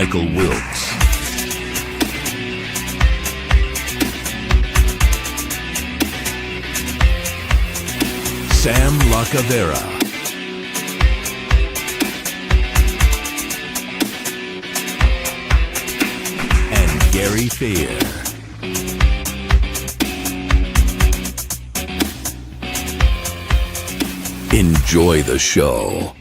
Michael Wilkes. Sam Lacavera. And Gary Fair. Enjoy the show.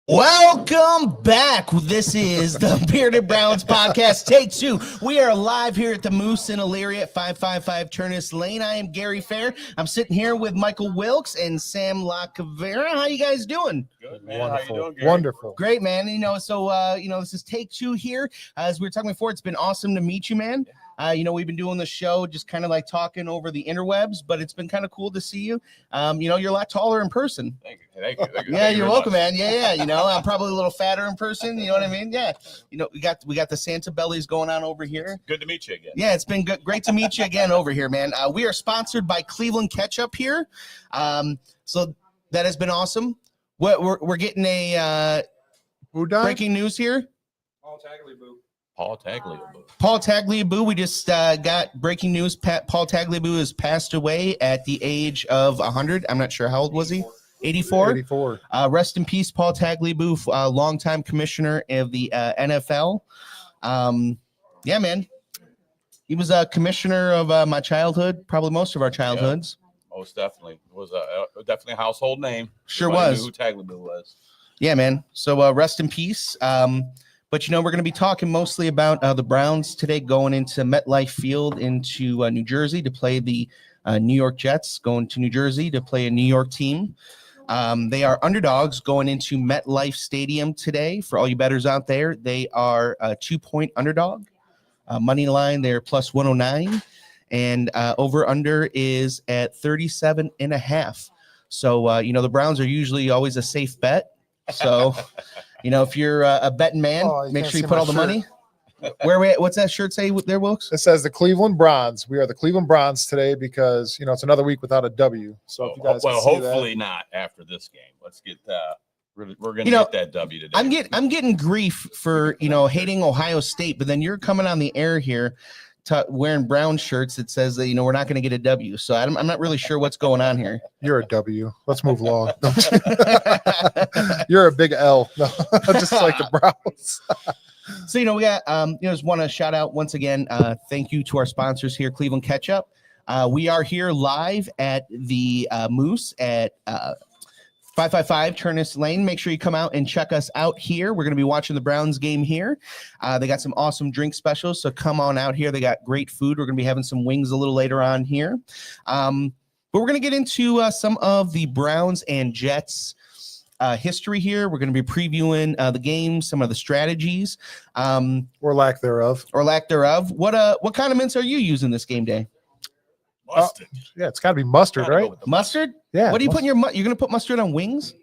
Welcome back. This is the Bearded Browns podcast, take 2. We are live here at the Moose in Elyria at 555 Turnus Lane. I am Gary Fair. I'm sitting here with Michael Wilkes and Sam Lacavera. How you guys doing? Good, man. Wonderful. How you doing, Gary? Wonderful. Great, man. This is take 2 here. As we were talking before, it's been awesome to meet you, man. We've been doing the show just kind of like talking over the interwebs, but it's been kind of cool to see you. You're a lot taller in person. Thank you. Yeah, you're welcome, man. Yeah. I'm probably a little fatter in person. You know what I mean? Yeah. We got the Santa bellies going on over here. Good to meet you again. Yeah, it's been good. Great to meet you again over here, man. We are sponsored by Cleveland Ketchup here. So that has been awesome. We're getting a breaking news here. Paul Tagliabue. We just got breaking news. Paul Tagliabue has passed away at the age of 100. I'm not sure how old was he. 84. Rest in peace, Paul Tagliabue, longtime commissioner of the NFL. Yeah, man. He was a commissioner of my childhood, probably most of our childhoods. Yeah, most definitely. It was definitely a household name. Sure Everybody was. knew who Tagliabue was. Yeah, man. So rest in peace. But, we're going to be talking mostly about the Browns today going into MetLife Field into New Jersey to play the New York Jets, going to New Jersey to play a New York team. They are underdogs going into MetLife Stadium today. For all you bettors out there, they are a 2-point underdog. Money line, they're plus 109. And over-under is at 37.5. So, the Browns are usually always a safe bet. So... if you're a betting man, make sure you put all the money. What's that shirt say there, Wilkes? It says the Cleveland Browns. We are the Cleveland Browns today because, it's another week without a W. So if you guys can see hopefully not after this game. Let's get we're going to get that W today. I'm getting grief for, hating Ohio State, but then you're coming on the air here wearing brown shirts that says that, we're not going to get a W. So I'm not really sure what's going on here. You're a W. Let's move along. You're a big L. No, just like the Browns. So, we got, just want to shout out once again. Thank you to our sponsors here, Cleveland Ketchup. We are here live at the Moose at 555 Turnus Lane. Make sure you come out and check us out here. We're going to be watching the Browns game here. They got some awesome drink specials, so come on out here. They got great food. We're going to be having some wings a little later on here. But we're going to get into some of the Browns and Jets history here. We're going to be previewing the game, some of the strategies. Or lack thereof. What condiments are you using this game day? Mustard. Yeah, it's got to be mustard, right? Mustard? Yeah. What do you put in you're going to put mustard on wings?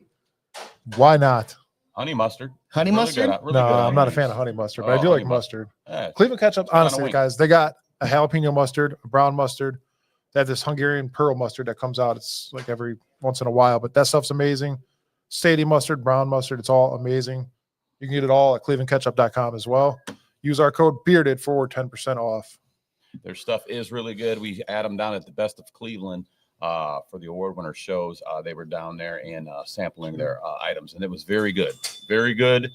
Why not? Honey mustard. Honey mustard? Really No, good I'm not a onions. fan of honey mustard, but I do like mustard. Yeah. Cleveland Ketchup, honestly, wing. guys, they got a jalapeno mustard, a brown mustard. They have this Hungarian pearl mustard that comes out. It's like every once in a while, but that stuff's amazing. Stadium mustard, brown mustard, it's all amazing. You can get it all at clevelandketchup.com as well. Use our code BEARDED for 10% off. Their stuff is really good. We had them down at the Best of Cleveland for the award winner shows. They were down there and sampling their items, and it was very good. Very good.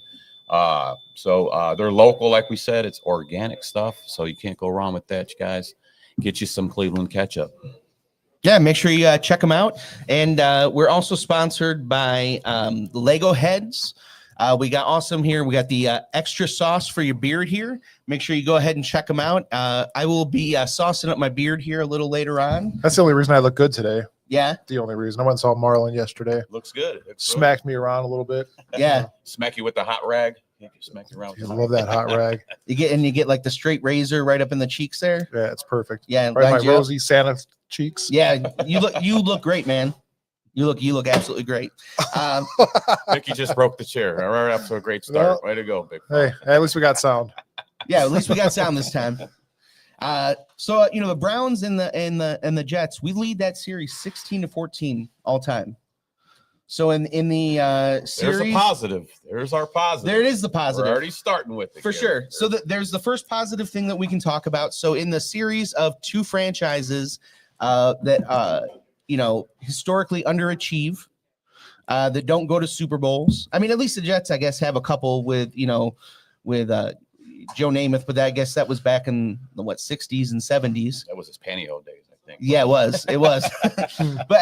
So they're local, like we said. It's organic stuff, so you can't go wrong with that, you guys. Get you some Cleveland Ketchup. Yeah, make sure you check them out. And we're also sponsored by Lego Heads. We got awesome here. We got the extra sauce for your beard here. Make sure you go ahead and check them out. I will be saucing up my beard here a little later on. That's the only reason I look good today. Yeah. The only reason. I went and saw Marlon yesterday. Looks good. Smacked me around a little bit. Yeah. Smack you with the hot rag. Smack you around. I love that hot rag. You get like the straight razor right up in the cheeks there. Yeah, it's perfect. Yeah. Right, my lines you up. rosy Santa cheeks. Yeah. You look great, man. You look absolutely great. Vicky just broke the chair. Right up to a great start. Way to go, big fella. Hey, at least we got sound. Yeah, at least we got sound this time. So the Browns and the Jets, we lead that series 16-14 all time. So in the There's series, a positive. There's our positive. there it is the positive. We're already starting with it. For Gary. sure. So there's the first positive thing that we can talk about. So in the series of two franchises that historically underachieve, that don't go to Super Bowls. I mean, at least the Jets, I guess, have a couple with Joe Namath, but I guess that was back in the 60s and 70s. That was his pantyhose days, I think. Yeah, it was. But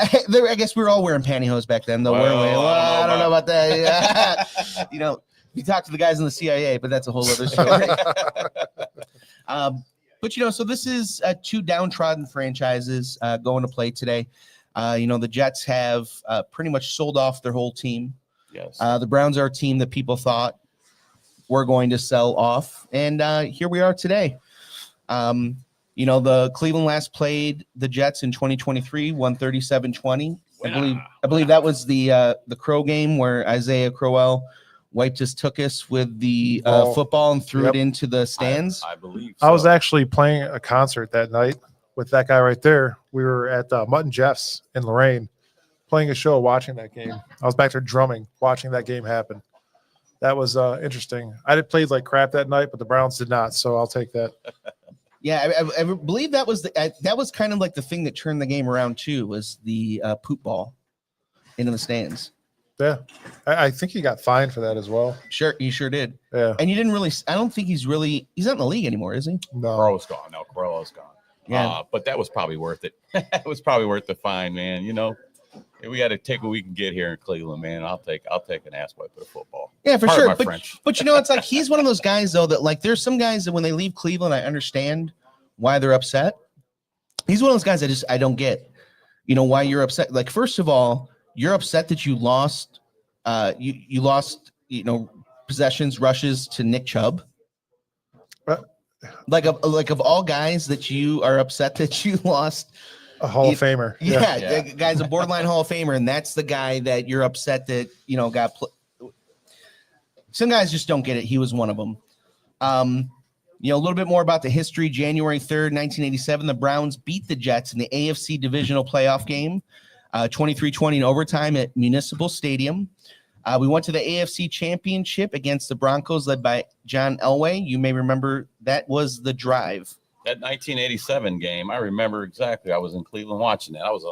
I guess we were all wearing pantyhose back then, though, weren't we? Well, I don't know about that. Yeah. You talk to the guys in the CIA, but that's a whole other story. But so this is two downtrodden franchises going to play today. The Jets have pretty much sold off their whole team. Yes. The Browns are a team that people thought were going to sell off, and here we are today. The Cleveland last played the Jets in 2023, won 37-20. I believe that was the Crow game where Isaiah Crowell wiped his tuchus with the football and threw it into the stands. I believe so. I was actually playing a concert that night with that guy right there. We were at Mutt and Jeff's in Lorraine playing a show, watching that game. I was back there drumming, watching that game happen. That was interesting. I did played like crap that night, but the Browns did not, so I'll take that. Yeah, I believe that was that was kind of like the thing that turned the game around too, was the poop ball into the stands. Yeah, I think he got fined for that as well. Sure, he sure did. Yeah, and you didn't really. I don't think he's not in the league anymore, is he? No, Crow's gone. No, Crow's gone. Yeah, but that was probably worth it. It was probably worth the fine, man. We got to take what we can get here in Cleveland, man. I'll take an ass wipe for the football. Yeah, for Pardon sure. my But French. it's like he's one of those guys though that like there's some guys that when they leave Cleveland, I understand why they're upset. He's one of those guys I don't get. Why you're upset. Like first of all, you're upset that you lost. You lost. Possessions, rushes to Nick Chubb. Like of all guys that you are upset that you lost. A Hall of Famer. Yeah. The guy's a borderline Hall of Famer, and that's the guy that you're upset that got. Some guys just don't get it. He was one of them. A little bit more about the history. January 3rd, 1987, the Browns beat the Jets in the AFC divisional playoff game, 23-20 in overtime at Municipal Stadium. We went to the AFC Championship against the Broncos, led by John Elway. You may remember that was the drive. That 1987 game, I remember exactly. I was in Cleveland watching that. I was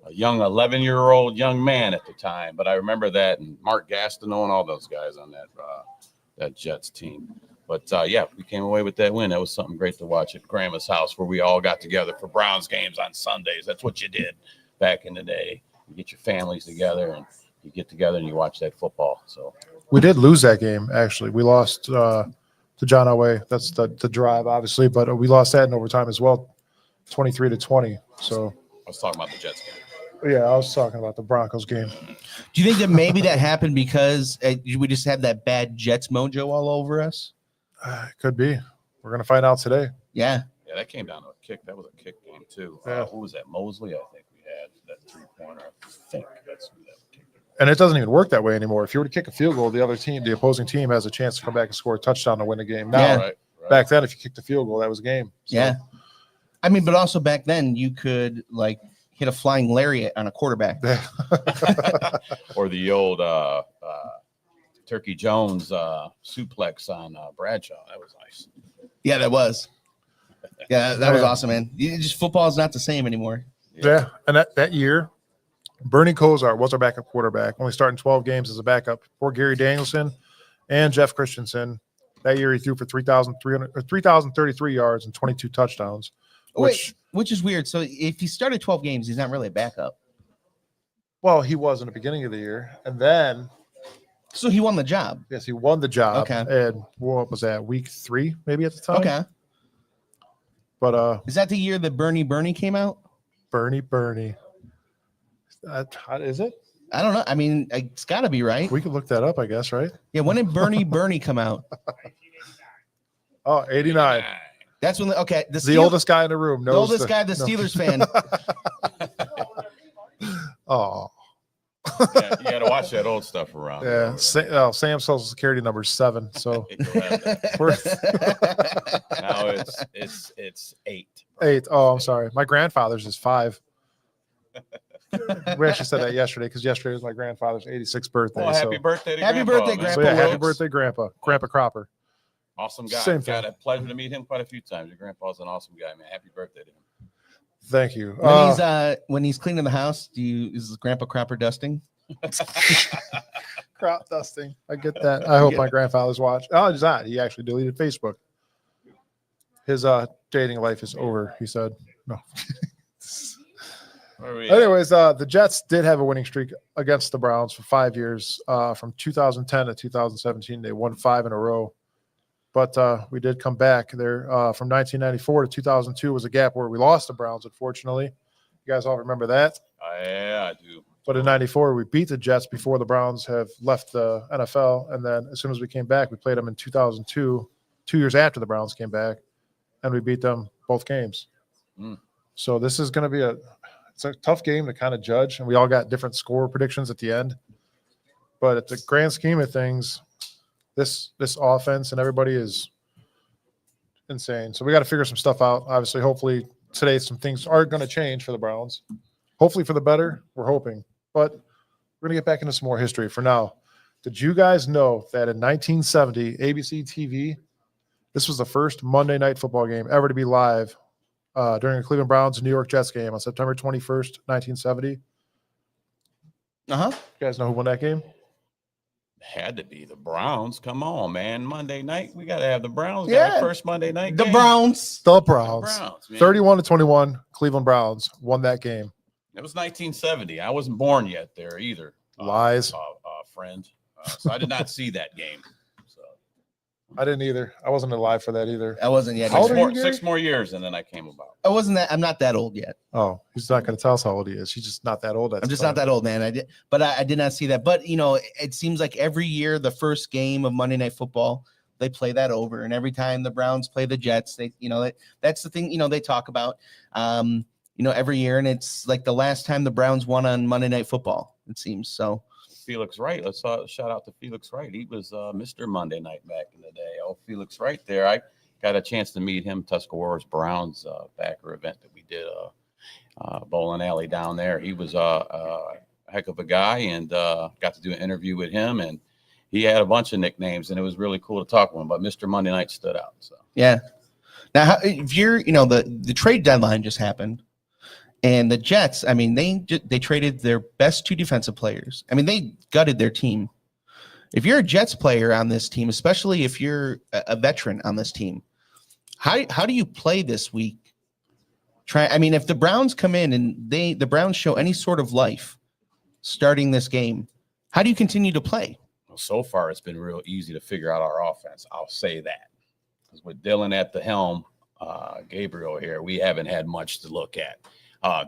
a young 11-year-old young man at the time, but I remember that, and Mark Gastineau and all those guys on that Jets team. But, we came away with that win. That was something great to watch at Grandma's house where we all got together for Browns games on Sundays. That's what you did back in the day. You get your families together, and you get together and you watch that football. So we did lose that game, actually. We lost to John Elway. That's the drive, obviously, but we lost that in overtime as well, 23-20. So I was talking about the Jets game. Yeah, I was talking about the Broncos game. Do you think that maybe that happened because we just had that bad Jets mojo all over us? Could be. We're going to find out today. Yeah. Yeah, that came down to a kick. That was a kick game, too. Yeah. Who was that? Mosley, I think we had that three-pointer. I think that's who that kicked. And it doesn't even work that way anymore. If you were to kick a field goal, the opposing team has a chance to come back and score a touchdown to win the game. Now, Yeah. Right. back then, if you kicked a field goal, that was a game. So, Yeah. I mean, but also back then you could like hit a flying lariat on a quarterback. Or the old Turkey Jones suplex on Bradshaw. That was nice. Yeah, that was. Yeah, that was awesome, man. Football is not the same anymore. Yeah. And that year, Bernie Kosar was our backup quarterback, only starting 12 games as a backup for Gary Danielson and Jeff Christensen. That year, he threw for 3,033 yards and 22 touchdowns. Which is weird. So if he started 12 games, he's not really a backup. Well, he was in the beginning of the year. And then, so he won the job. yes, he won the job. Okay. And what was that, week 3 maybe at the time? Okay. But is that the year that Bernie came out? Bernie. Is it? I don't know. I mean, it's got to be right. We could look that up, I guess, right? Yeah. When did Bernie come out? Oh, 89. That's when. The oldest guy in the room knows. The oldest guy, the Steelers fan. Oh. Yeah, you got to watch that old stuff around. Yeah. Sam's social security number is 7. So we're Now it's 8. 8. Oh, I'm sorry. My grandfather's is 5. We actually said that yesterday because yesterday was my grandfather's 86th birthday. Well, happy so, birthday to Happy Grandpa, birthday, man. Grandpa so yeah, happy Wilkes. birthday, Grandpa Cropper. Awesome guy. Same Got thing. a pleasure to meet him quite a few times. Your grandpa's an awesome guy, man. Happy birthday to him. Thank you. When he's cleaning the house, is Grandpa Cropper dusting? Crop dusting. I get that. I hope my grandfather's watch. Oh, he's not. He actually deleted Facebook. His dating life is over, he said. No. Anyways, the Jets did have a winning streak against the Browns for 5 years. From 2010 to 2017, they won 5 in a row. But we did come back there. From 1994 to 2002 was a gap where we lost the Browns, unfortunately. You guys all remember that? Yeah, I do. But in 94, we beat the Jets before the Browns have left the NFL. And then as soon as we came back, we played them in 2002, 2 years after the Browns came back, and we beat them both games. So this is going to be it's a tough game to kind of judge, and we all got different score predictions at the end. But at the grand scheme of things, this offense and everybody is insane. So we got to figure some stuff out. Obviously, hopefully today some things are going to change for the Browns. Hopefully for the better, we're hoping. But we're going to get back into some more history. For now, did you guys know that in 1970, ABC TV, this was the first Monday Night Football game ever to be live during a Cleveland Browns New York Jets game on September 21st, 1970? Uh-huh. You guys know who won that game? Had to be the Browns. Come on, man. Monday night. We got to have the Browns. Yeah. Got the first Monday night The game. Browns. The Browns. The Browns, man. 31-21, Cleveland Browns won that game. It was 1970. I wasn't born yet there either. Lies. Friend. So I did not see that game. So I didn't either. I wasn't alive for that either. I wasn't yet. How old are you, Gary? 6 more years, and then I came about. I wasn't that. I'm not that old yet. Oh, he's not going to tell us how old he is. He's just not that old. I'm just not that old, man. I did not see that. But it seems like every year the first game of Monday Night Football, they play that over, and every time the Browns play the Jets, that's the thing. They talk about, every year, and it's like the last time the Browns won on Monday Night Football. It seems so. Felix Wright. Let's shout out to Felix Wright. He was Mr. Monday Night back in the day. Oh, Felix Wright there. I got a chance to meet him, Tuscarora's Browns backer event that we did, bowling alley down there. He was a heck of a guy, and got to do an interview with him, and he had a bunch of nicknames, and it was really cool to talk with him. But Mr. Monday Night stood out. So yeah. Now, if you're, the trade deadline just happened. And the Jets, I mean, they traded their best 2 defensive players. I mean, they gutted their team. If you're a Jets player on this team, especially if you're a veteran on this team, how do you play this week? If the Browns come in and the Browns show any sort of life starting this game, how do you continue to play? Well, so far it's been real easy to figure out our offense. I'll say that, because with Dylan at the helm, Gabriel here, we haven't had much to look at.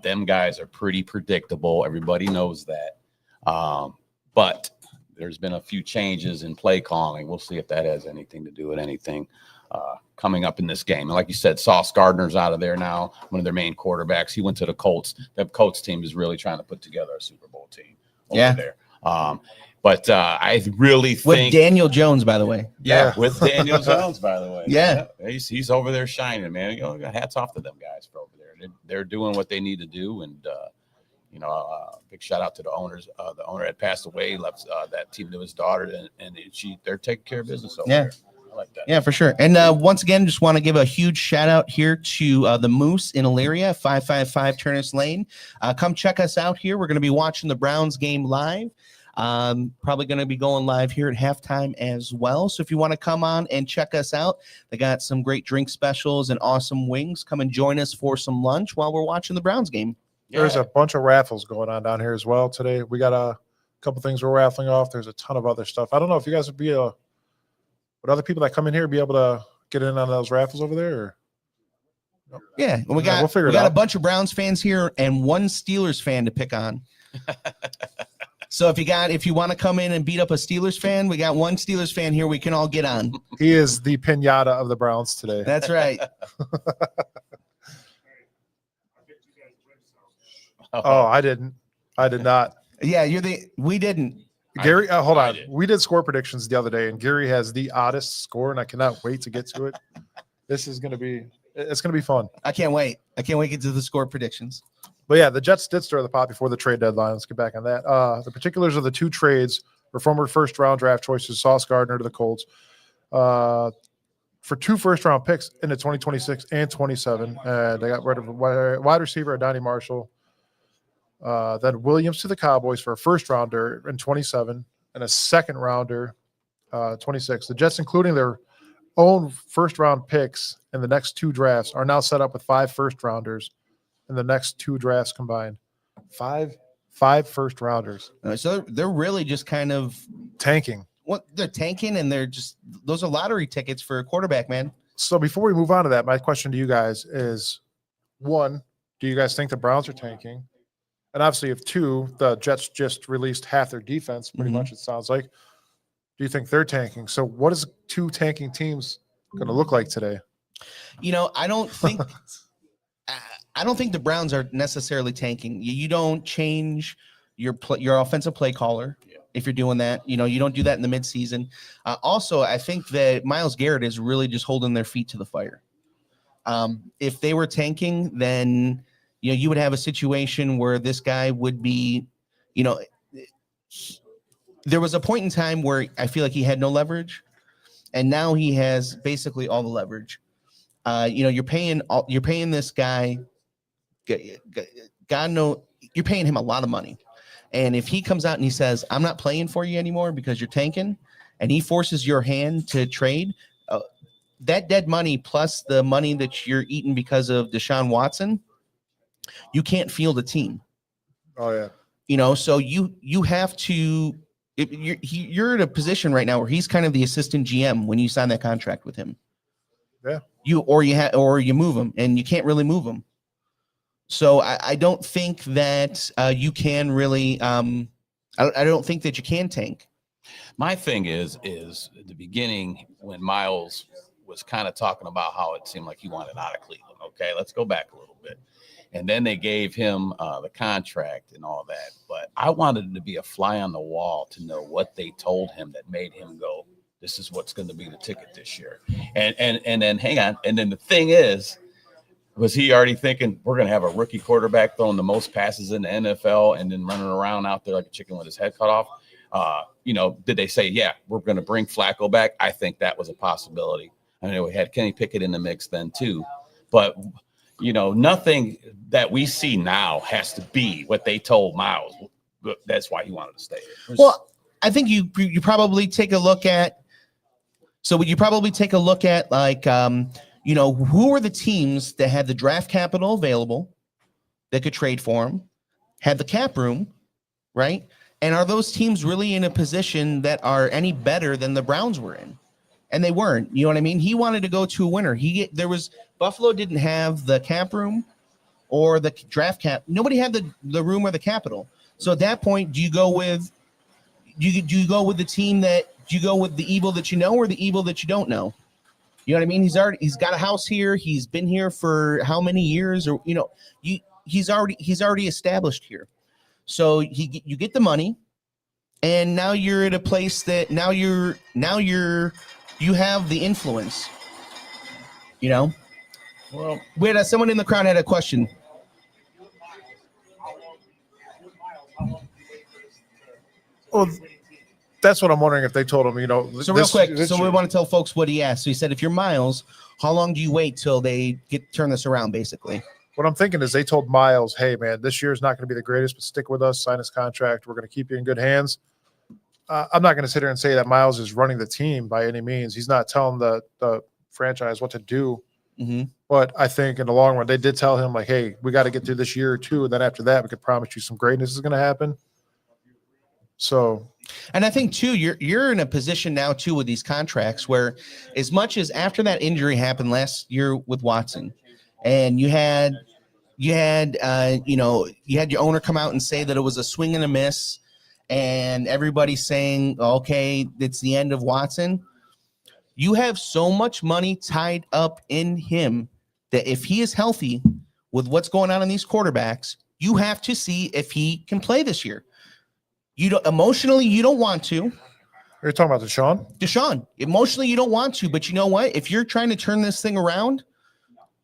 Them guys are pretty predictable. Everybody knows that. But there's been a few changes in play calling. We'll see if that has anything to do with anything coming up in this game. And like you said, Sauce Gardner's out of there now, one of their main quarterbacks. He went to the Colts. That Colts team is really trying to put together a Super Bowl team over there. But I really think with Daniel Jones, by the way. Yeah, with Daniel Jones, by the way. Yeah. He's over there shining, man. Hats off to them guys for over there. They're doing what they need to do, and big shout out to the owners. The owner had passed away, left that team to his daughter, and they're taking care of business over there. I like that. Yeah, for sure. And once again, just want to give a huge shout out here to the Moose in Elyria, 555 Turnus Lane. Come check us out here. We're going to be watching the Browns game live. Probably going to be going live here at halftime as well. So if you want to come on and check us out, they got some great drink specials and awesome wings. Come and join us for some lunch while we're watching the Browns game. Yeah. There's a bunch of raffles going on down here as well today. We got a couple things we're raffling off. There's a ton of other stuff. I don't know if you guys would other people that come in here be able to get in on those raffles over there? Or? Yeah, we got a bunch of Browns fans here and one Steelers fan to pick on. So if you want to come in and beat up a Steelers fan, we got one Steelers fan here we can all get on. He is the pinata of the Browns today. That's right. I didn't. I did not. Yeah, we didn't. Gary, hold on. We did score predictions the other day, and Gary has the oddest score, and I cannot wait to get to it. It's going to be fun. I can't wait. I can't wait to get to the score predictions. But yeah, the Jets did stir the pot before the trade deadline. Let's get back on that. The particulars of the two trades were former first-round draft choices, Sauce Gardner to the Colts, for 2 first-round picks in the 2026 and 27. And they got rid of wide receiver Donnie Marshall. Then Williams to the Cowboys for a first-rounder in 27 and a second-rounder 26. The Jets, including their own first-round picks in the next 2 drafts, are now set up with 5 first-rounders in the next 2 drafts combined. Five first-rounders. So they're really just kind of Tanking. they're tanking, and those are lottery tickets for a quarterback, man. So before we move on to that, my question to you guys is, 1, do you guys think the Browns are tanking? And obviously, if 2, the Jets just released half their defense, pretty much, it sounds like. Do you think they're tanking? So what is 2 tanking teams going to look like today? I don't think the Browns are necessarily tanking. You don't change your offensive play caller if you're doing that. You don't do that in the midseason. Also, I think that Myles Garrett is really just holding their feet to the fire. If they were tanking, then you would have a situation where this guy would be, there was a point in time where I feel like he had no leverage, and now he has basically all the leverage. You're paying this guy, God knows, you're paying him a lot of money. And if he comes out and he says, I'm not playing for you anymore because you're tanking, and he forces your hand to trade, that dead money plus the money that you're eating because of Deshaun Watson, you can't field a team. Oh, yeah. So you have to, you're in a position right now where he's kind of the assistant GM when you sign that contract with him. Yeah. You move him, and you can't really move him. So I don't think that you can really. I don't think that you can tank. My thing is at the beginning when Miles was kind of talking about how it seemed like he wanted out of Cleveland. Okay, let's go back a little bit. And then they gave him the contract and all that. But I wanted him to be a fly on the wall to know what they told him that made him go, this is what's going to be the ticket this year. And then hang on. And then the thing is, was he already thinking we're going to have a rookie quarterback throwing the most passes in the NFL and then running around out there like a chicken with his head cut off? Did they say, yeah, we're going to bring Flacco back? I think that was a possibility. I know we had Kenny Pickett in the mix then too. But, nothing that we see now has to be what they told Miles. That's why he wanted to stay. Well, I think you probably take a look at. So would you probably take a look at who are the teams that had the draft capital available that could trade for him, had the cap room, right? And are those teams really in a position that are any better than the Browns were in? And they weren't. You know what I mean? He wanted to go to a winner. Buffalo didn't have the cap room or the draft cap. Nobody had the room or the capital. So at that point, do you go with the team do you go with the evil that you know or the evil that you don't know? You know what I mean? He's got a house here. He's been here for how many years? Or he's already established here. So you get the money, and now you're at a place that you have the influence. Well, we had someone in the crowd had a question. Well, that's what I'm wondering if they told him, So real quick, we want to tell folks what he asked. So he said, if you're Miles, how long do you wait till they turn this around, basically? What I'm thinking is they told Miles, hey, man, this year's not going to be the greatest, but stick with us, sign this contract. We're going to keep you in good hands. I'm not going to sit here and say that Miles is running the team by any means. He's not telling the franchise what to do. Mm-hmm. But I think in the long run, they did tell him, like, hey, we got to get through this year or two. And then after that, we could promise you some greatness is going to happen. So, and I think too, you're in a position now too with these contracts where, as much as after that injury happened last year with Watson, and you had your owner come out and say that it was a swing and a miss, and everybody's saying, okay, it's the end of Watson. You have so much money tied up in him that if he is healthy with what's going on in these quarterbacks, you have to see if he can play this year. You don't emotionally, you don't want to. You're talking about Deshaun? Emotionally, you don't want to, but you know what? If you're trying to turn this thing around,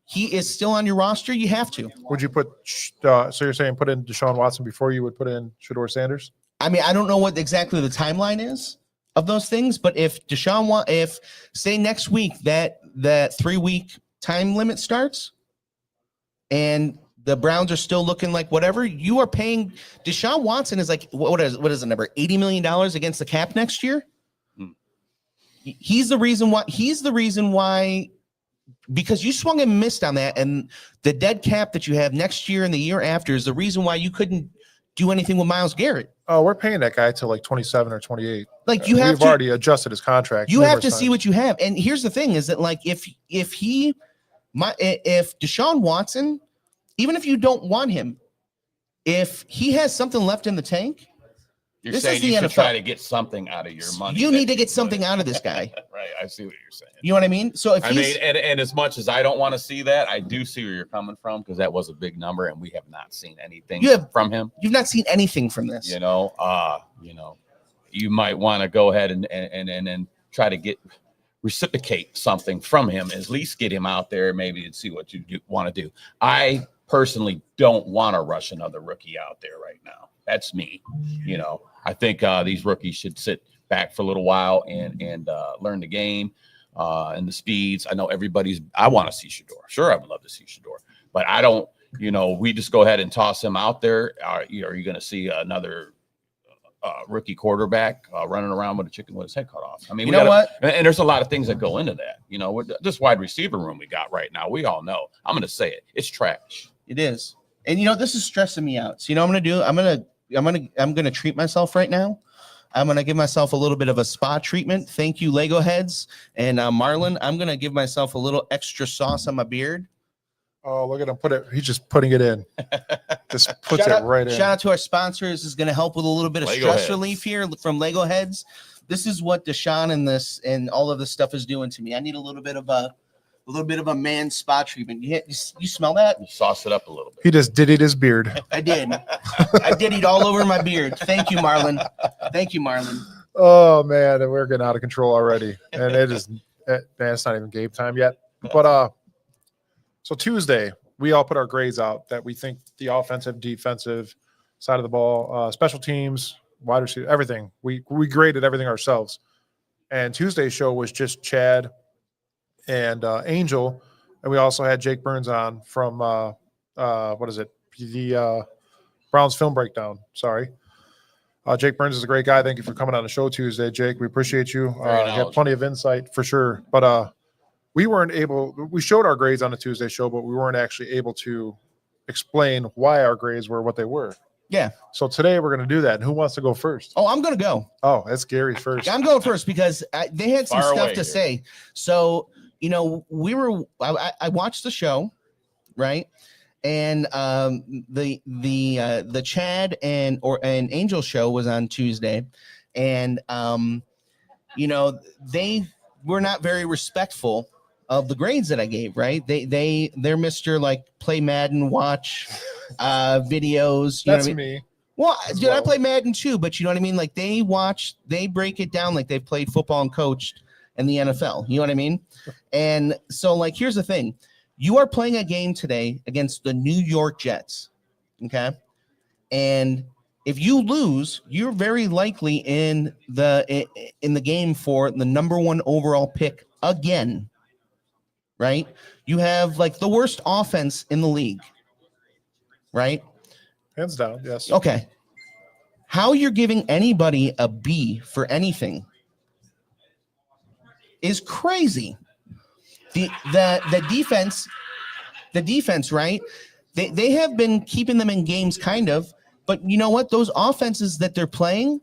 he is still on your roster, you have to. Would you put? So you're saying put in Deshaun Watson before you would put in Shador Sanders? I mean, I don't know what exactly the timeline is of those things, but if if say next week that 3-week time limit starts and the Browns are still looking like whatever, you are paying Deshaun Watson is like what is the number, $80 million against the cap next year? He's the reason why because you swung and missed on that, and the dead cap that you have next year and the year after is the reason why you couldn't do anything with Myles Garrett. Oh, we're paying that guy till like 27 or 28. Like you have we've already adjusted his contract. You have to see what you have. And here's the thing is that like if Deshaun Watson, even if you don't want him, if he has something left in the tank, You're saying you should try to get something out of your money. You need to get something out of this guy. Right. I see what you're saying. You know what I mean? So if and as much as I don't want to see that, I do see where you're coming from because that was a big number and we have not seen anything from him. You've not seen anything from this. You might want to go ahead and try to reciprocate something from him, at least get him out there maybe and see what you want to do. I personally don't want to rush another rookie out there right now. That's me. I think these rookies should sit back for a little while and learn the game and the speeds. I know I want to see Shador. Sure, I would love to see Shador, but I don't, we just go ahead and toss him out there. Are you going to see another rookie quarterback running around with a chicken with his head cut off? I mean, what? And there's a lot of things that go into that. This wide receiver room we got right now, we all know. I'm going to say it. It's trash. It is. And, this is stressing me out. So, I'm going to do, I'm going to treat myself right now. I'm going to give myself a little bit of a spa treatment. Thank you, Lego heads. And Marlon, I'm going to give myself a little extra sauce on my beard. Oh, look at him. He's just putting it in. Just puts it right in. Shout out to our sponsors. This is going to help with a little bit of stress relief here from Lego heads. This is what Deshaun and all of this stuff is doing to me. I need a little bit of a man spa treatment. You smell that? You sauce it up a little bit. He just diddied his beard. I did. I diddied all over my beard. Thank you, Marlon. Oh man, and we're getting out of control already. And it's not even game time yet. But so Tuesday, we all put our grades out that we think the offensive, defensive side of the ball, special teams, wide receiver, everything. We graded everything ourselves. And Tuesday's show was just Chad and Angel, and we also had Jake Burns on from the Browns Film Breakdown. Sorry. Jake Burns is a great guy. Thank you for coming on the show Tuesday, Jake. We appreciate you. You have plenty of insight for sure. But we showed our grades on the Tuesday show, but we weren't actually able to explain why our grades were what they were. Yeah. So today we're going to do that. And who wants to go first? Oh, I'm going to go. Oh, that's Gary first. I'm going first because they had some stuff to say. So, I watched the show, right? And the Chad and Angel show was on Tuesday, and they were not very respectful of the grades that I gave. Right? They're Mr. like play Madden, watch videos. That's me. Well, dude, I play Madden too, but you know what I mean? Like they break it down like they've played football and coached in the NFL. You know what I mean? And so like, here's the thing. You are playing a game today against the New York Jets. Okay. And if you lose, you're very likely in the game for the number 1 overall pick again. Right? You have like the worst offense in the league. Right? Hands down, yes. Okay. How you're giving anybody a B for anything is crazy. The defense, right? They have been keeping them in games kind of, but you know what? Those offenses that they're playing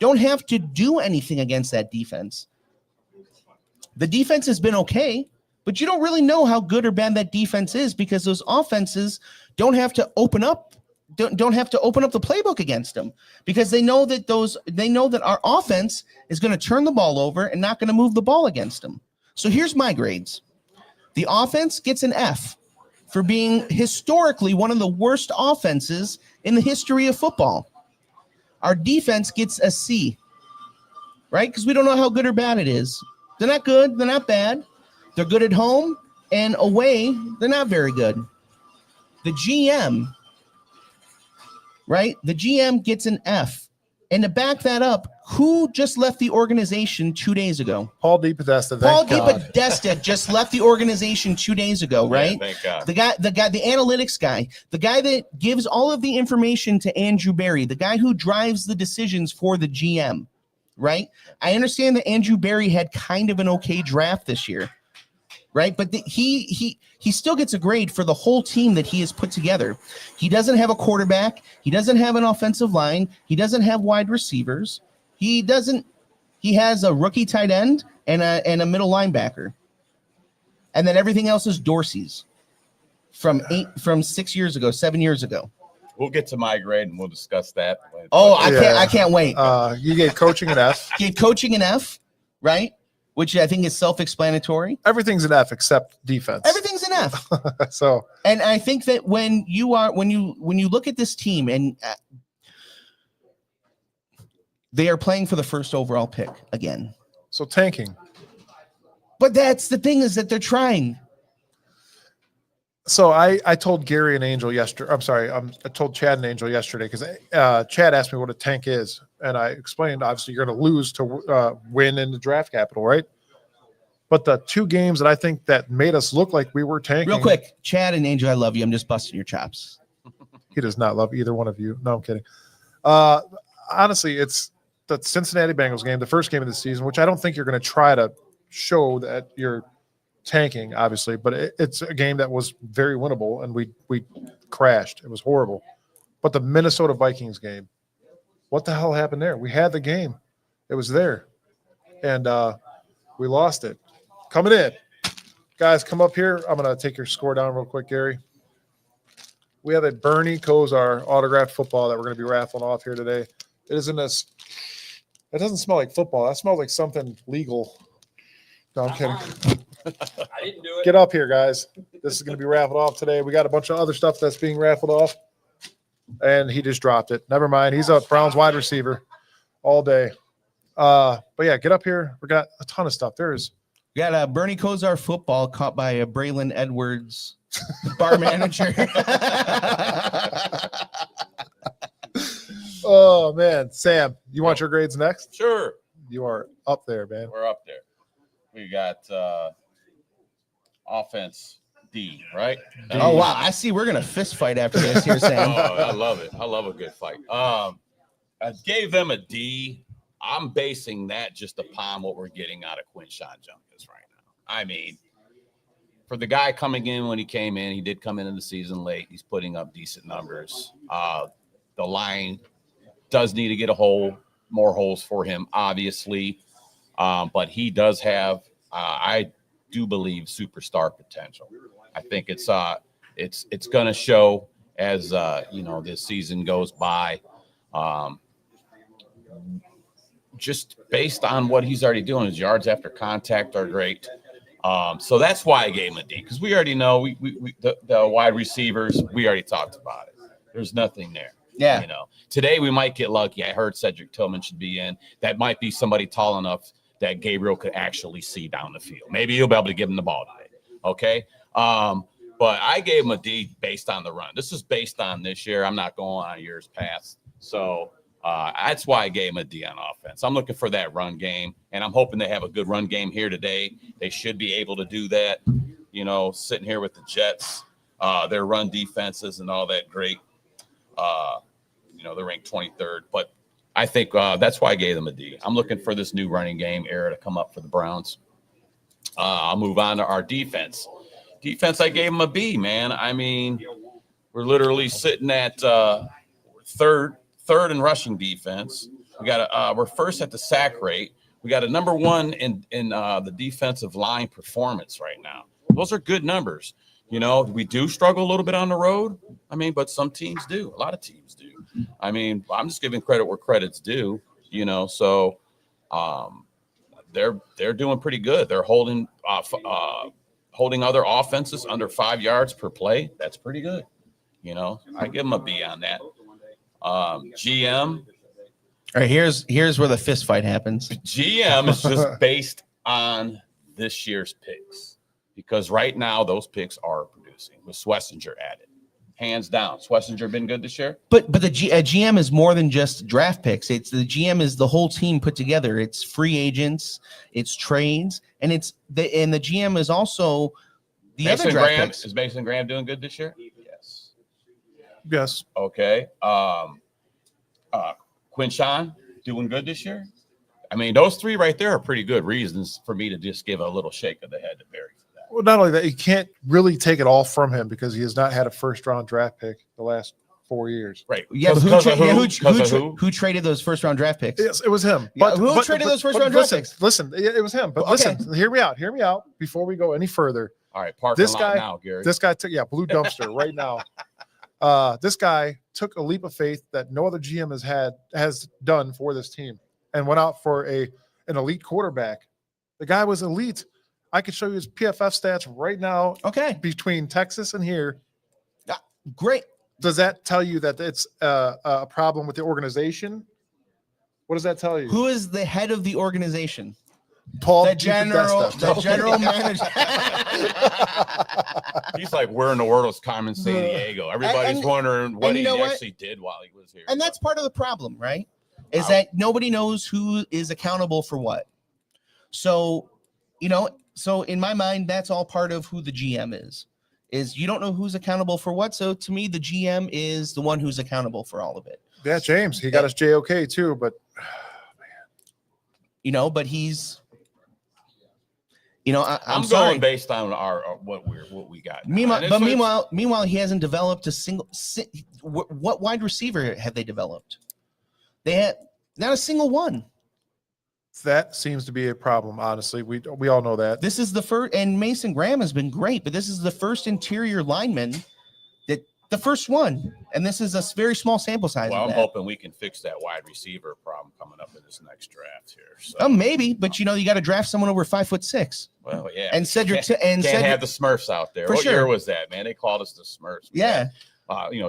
don't have to do anything against that defense. The defense has been okay, but you don't really know how good or bad that defense is because those offenses don't have to open up the playbook against them because they know that our offense is going to turn the ball over and not going to move the ball against them. So here's my grades. The offense gets an F for being historically one of the worst offenses in the history of football. Our defense gets a C, right? Because we don't know how good or bad it is. They're not good. They're not bad. They're good at home. and away, they're not very good. The GM, right? The GM gets an F. And to back that up, who just left the organization 2 days ago? Paul DePodesta. Paul Thank God. DePodesta just left the organization 2 days ago, right? Yeah, thank God. The analytics guy, the guy that gives all of the information to Andrew Berry, the guy who drives the decisions for the GM, right? I understand that Andrew Berry had kind of an okay draft this year, right? But he still gets a grade for the whole team that he has put together. He doesn't have a quarterback. He doesn't have an offensive line. He doesn't have wide receivers. He has a rookie tight end and a middle linebacker. And then everything else is Dorsey's from 7 years ago. We'll get to my grade and we'll discuss that. Oh, I can't wait. You gave coaching an F. Gave coaching an F, right? Which I think is self-explanatory. Everything's an F except defense. Everything's an F. So, and I think that when you look at this team and they are playing for the first overall pick again. So tanking. But that's the thing, is that they're trying. So I told Gary and Angel yesterday. I'm sorry. I told Chad and Angel yesterday because Chad asked me what a tank is, and I explained obviously you're going to lose to win in the draft capital, right? But the two games that I think that made us look like we were tanking. Real quick, Chad and Angel, I love you. I'm just busting your chops. He does not love either one of you. No, I'm kidding. Honestly, it's the Cincinnati Bengals game, the first game of the season, which I don't think you're going to try to show that you're tanking, obviously, but it's a game that was very winnable, and we crashed. It was horrible. But the Minnesota Vikings game, what the hell happened there? We had the game. It was there. And we lost it. Coming in. Guys, come up here. I'm going to take your score down real quick, Gary. We have a Bernie Kosar autographed football that we're going to be raffling off here today. It isn't this. It doesn't smell like football. That smells like something legal. No, I'm kidding. I didn't do it. Get up here, guys. This is going to be raffled off today. We got a bunch of other stuff that's being raffled off. And he just dropped it. Never mind. He's a Browns wide receiver all day. But yeah, get up here. We got a ton of stuff. There's We got a Bernie Kosar football caught by a Braylon Edwards bar manager. Oh man, Sam, you want your grades next? Sure. You are up there, man. We're up there. We got offense D, right? Oh wow, I see. We're gonna fist fight after this here, Sam. Oh, I love it. I love a good fight. I gave them a D. I'm basing that just upon what we're getting out of Quinshawn Judkins right now. I mean, for the guy coming in when he came in, he did come in the season late. He's putting up decent numbers. The line does need to get more holes for him, obviously. But he does have, I do believe, superstar potential. I think it's going to show as this season goes by. Just based on what he's already doing, his yards after contact are great. So that's why I gave him a D, because we already know the wide receivers, we already talked about it. There's nothing there. Yeah. Today we might get lucky. I heard Cedric Tillman should be in. That might be somebody tall enough that Gabriel could actually see down the field. Maybe he'll be able to give him the ball today. Okay. But I gave him a D based on the run. This is based on this year. I'm not going on years past. So that's why I gave him a D on offense. I'm looking for that run game, and I'm hoping they have a good run game here today. They should be able to do that. Sitting here with the Jets, their run defenses and all that great. They're ranked 23rd, but I think that's why I gave them a D. I'm looking for this new running game era to come up for the Browns. I'll move on to our defense. Defense, I gave them a B, man. I mean, we're literally sitting at third in rushing defense. We're first at the sack rate. We got a number one in the defensive line performance right now. Those are good numbers. We do struggle a little bit on the road. But some teams do. A lot of teams do. I'm just giving credit where credit's due. So they're doing pretty good. They're holding other offenses under 5 yards per play. That's pretty good. I give them a B on that. GM. All right, here's where the fist fight happens. GM is just based on this year's picks. because right now those picks are producing with Swessinger added. Hands down. Swessinger been good this year? But a GM is more than just draft picks. It's the GM is the whole team put together. It's free agents, it's trades, and the GM is also the other draft picks. Is Mason Graham doing good this year? Yes. Yes. Okay. Quinshawn doing good this year? I mean, those three right there are pretty good reasons for me to just give a little shake of the head to Barry for that. Well, not only that, you can't really take it all from him because he has not had a first-round draft pick the last 4 years. Right. Yeah, who traded those first-round draft picks? Yes, it was him. Yeah, who traded those first-round draft picks? Listen, it was him. But Okay. listen, hear me out. Hear me out before we go any further. All right, parking lot now, Gary. This guy took blue dumpster right now. This guy took a leap of faith that no other GM has done for this team and went out for an elite quarterback. The guy was elite. I could show you his PFF stats right now. Okay, Between Texas and here. great. Does that tell you that it's a problem with the organization? What does that tell you? Who is the head of the organization? Paul The general manager. He's like, where in the world is Carmen San Diego? Everybody's wondering what he actually did while he was here. And that's part of the problem, right? Is that nobody knows who is accountable for what. So, so in my mind, that's all part of who the GM is you don't know who's accountable for what. So to me, the GM is the one who's accountable for all of it. Yeah, James, he got his JOK too, but but he's, I'm sorry. going based on what we got. Meanwhile, he hasn't developed a single. What wide receiver have they developed? They had not a single one. That seems to be a problem. Honestly, we all know that. This is the first, and Mason Graham has been great, but this is the first interior lineman the first one, and this is a very small sample size. Well, I'm hoping we can fix that wide receiver problem coming up in this next draft here. So. Maybe, but you got to draft someone over 5'6". Well, yeah. And Cedric can't have the Smurfs out there. What year was that, man? They called us the Smurfs. Yeah.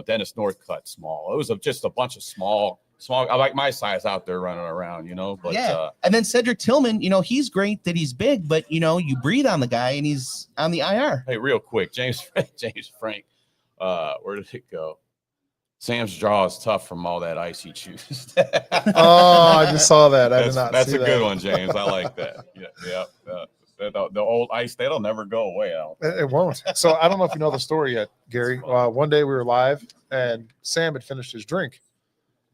Dennis Northcutt small. It was just a bunch of small. I like my size out there running around, But yeah. And then Cedric Tillman, he's great that he's big, but you breathe on the guy and he's on the IR. Hey, real quick, James Frank. Where did it go? Sam's jaw is tough from all that ice he chews. I just saw that. I did not. That's a good one, James. I like that. Yeah. The old ice, that'll never go away. It won't. So I don't know if you know the story yet, Gary. One day we were live and Sam had finished his drink.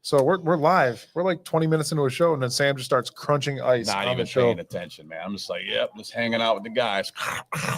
So we're live. We're like 20 minutes into a show, and then Sam just starts crunching ice. Not even paying attention, man. I'm just like, just hanging out with the guys.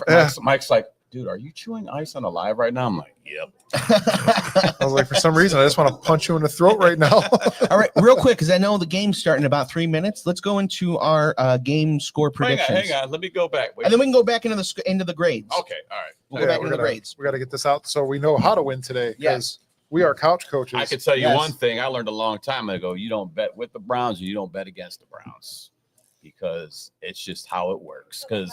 Yeah. Mike's like, dude, are you chewing ice on a live right now? I'm like, yep. I was like, for some reason, I just want to punch you in the throat right now. All right, real quick, because I know the game's starting in about 3 minutes. Let's go into our game score predictions. Hang on. Let me go back. Wait. And then we can go back into the grades. Okay, all right. We'll go back into the grades. We got to get this out so we know how to win today. Yes. We are couch coaches. I can tell you one thing I learned a long time ago. You don't bet with the Browns or you don't bet against the Browns because it's just how it works. Because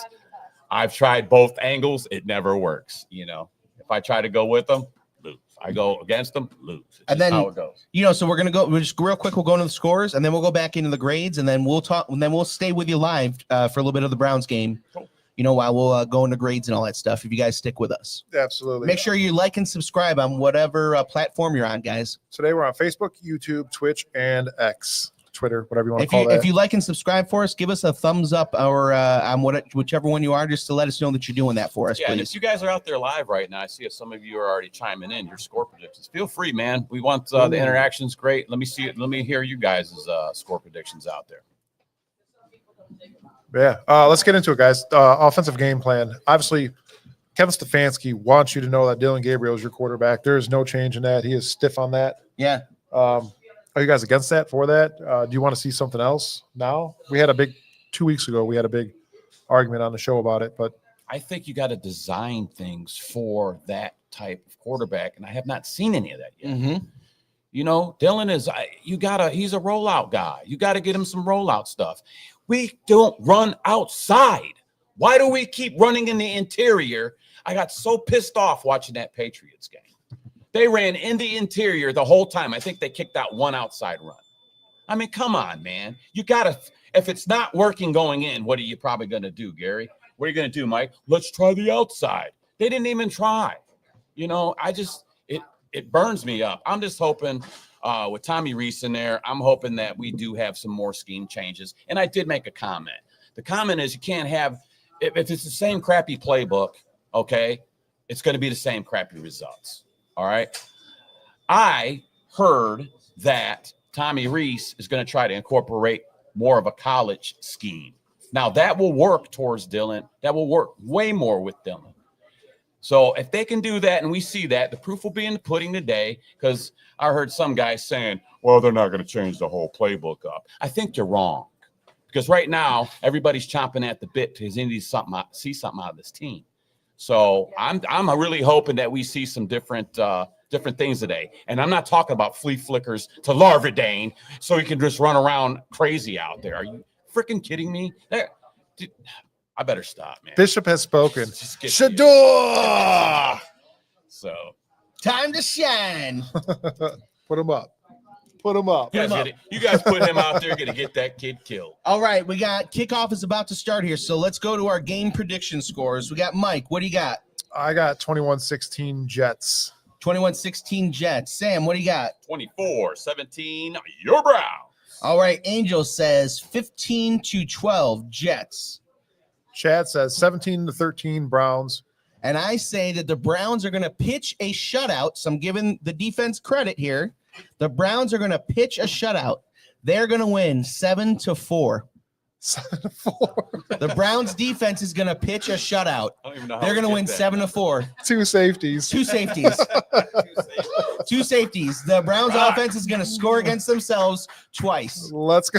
I've tried both angles. It never works. If I try to go with them, lose. I go against them, lose. It's and then how it goes. So we're just real quick. We'll go into the scores and then we'll go back into the grades and then we'll talk. And then we'll stay with you live for a little bit of the Browns game. Cool. While we'll go into grades and all that stuff. If you guys stick with us, absolutely. Make sure you like and subscribe on whatever platform you're on, guys. Today we're on Facebook, YouTube, Twitch, and X. Twitter, whatever you want to call that. If you like and subscribe for us, give us a thumbs up or on whichever one you are, just to let us know that you're doing that for us. Yeah, please. and if you guys are out there live right now, I see some of you are already chiming in your score predictions. Feel free, man. We want the interactions. Great. Let me see it. Let me hear you guys' score predictions out there. Yeah, let's get into it, guys. Offensive game plan. Obviously, Kevin Stefanski wants you to know that Dylan Gabriel is your quarterback. There is no change in that. He is stiff on that. Yeah. Are you guys against that for that? Do you want to see something else now? We had 2 weeks ago, we had a big argument on the show about it, but I think you got to design things for that type of quarterback, and I have not seen any of that yet. Mm-hmm. Dylan he's a rollout guy. You got to get him some rollout stuff. We don't run outside. Why do we keep running in the interior? I got so pissed off watching that Patriots game. They ran in the interior the whole time. I think they kicked out one outside run. I mean, come on, man. You got to, if it's not working going in, what are you probably going to do, Gary? What are you going to do, Mike? Let's try the outside. They didn't even try. You know, it burns me up. I'm just hoping with Tommy Reese in there, I'm hoping that we do have some more scheme changes. And I did make a comment. The comment is you can't have, if it's the same crappy playbook, okay, it's going to be the same crappy results. All right. I heard that Tommy Reese is going to try to incorporate more of a college scheme. Now, that will work towards Dylan. That will work way more with Dylan. So if they can do that and we see that, the proof will be in the pudding today, because I heard some guys saying, well, they're not going to change the whole playbook up. I think you're wrong, because right now everybody's chomping at the bit because they need to see something out of this team. So I'm really hoping that we see some different things today. And I'm not talking about flea flickers to Larvidane so he can just run around crazy out there. Are you freaking kidding me? I better stop, man. Bishop has spoken. Shador! So Time to shine. Put him up. Put him up. you guys put him out there, gonna get that kid killed. All right, we got kickoff is about to start here, so let's go to our game prediction scores. We got Mike. What do you got? I got 21-16 Jets. 21-16 Jets. Sam, what do you got? 24-17, your Browns. All right, Angel says 15-12 Jets. Chad says 17-13 Browns. And I say that the Browns are going to pitch a shutout. So I'm giving the defense credit here. The Browns are going to pitch a shutout. They're going to win 7-4. 7-4. The Browns defense is going to pitch a shutout. I don't even know how They're going to win 7-4. Two safeties. Two safeties. Two safeties. The Browns offense is going to score against themselves twice. Let's go.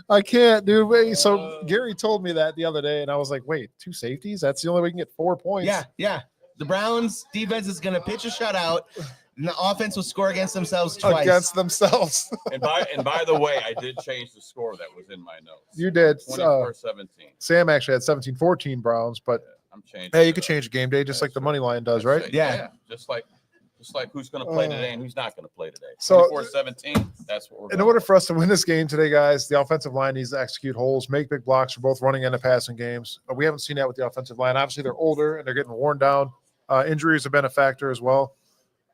I can't, dude. Wait, so Gary told me that the other day, and I was like, wait, two safeties? That's the only way we can get 4 points. Yeah. The Browns defense is going to pitch a shutout, and the offense will score against themselves twice. Against themselves. and by the way, I did change the score that was in my notes. You did. 24-17. Sam actually had 17-14 Browns, but I'm changing. hey, you could change the game day just like the money line does, right? Yeah. Just like who's going to play today and who's not going to play today. So 24-17, that's what we're in going order for us to win this game today, guys, the offensive line needs to execute holes, make big blocks for both running and the passing games. But we haven't seen that with the offensive line. Obviously, they're older and they're getting worn down. Injuries have been a factor as well.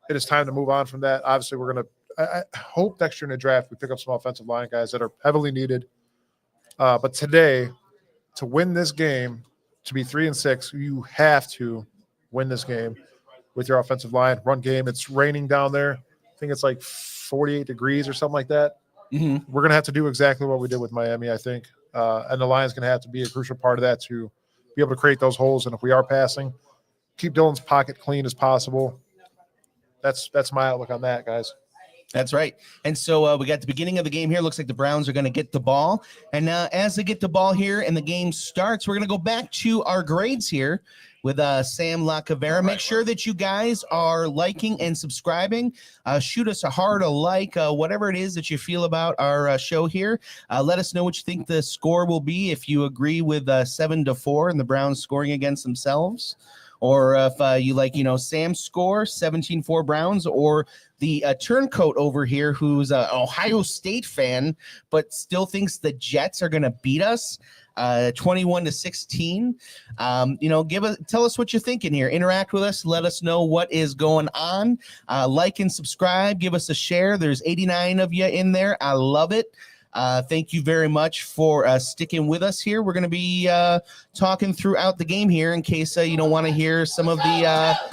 It is time to move on from that. Obviously, we're going to I hope next year in the draft we pick up some offensive line guys that are heavily needed. But today, to win this game, to be 3-6, you have to win this game with your offensive line, run game. It's raining down there. I think it's like 48 degrees or something like that. Mm-hmm. We're going to have to do exactly what we did with Miami, I think. And the line's going to have to be a crucial part of that to be able to create those holes. And if we are passing, keep Dylan's pocket clean as possible. That's my outlook on that, guys. That's right. And so we got the beginning of the game here. Looks like the Browns are going to get the ball. And as they get the ball here and the game starts, we're going to go back to our grades here with Sam LaCavera. Make sure that you guys are liking and subscribing. Shoot us a heart, a like, whatever it is that you feel about our show here. Let us know what you think the score will be if you agree with 7-4 and the Browns scoring against themselves. Or if you like, Sam's score, 17-4 Browns, or the turncoat over here who's an Ohio State fan, but still thinks the Jets are going to beat us 21-16. Tell us what you're thinking here. Interact with us. Let us know what is going on. Like and subscribe. Give us a share. There's 89 of you in there. I love it. Thank you very much for sticking with us here. We're going to be talking throughout the game here in case you don't want to hear some of the.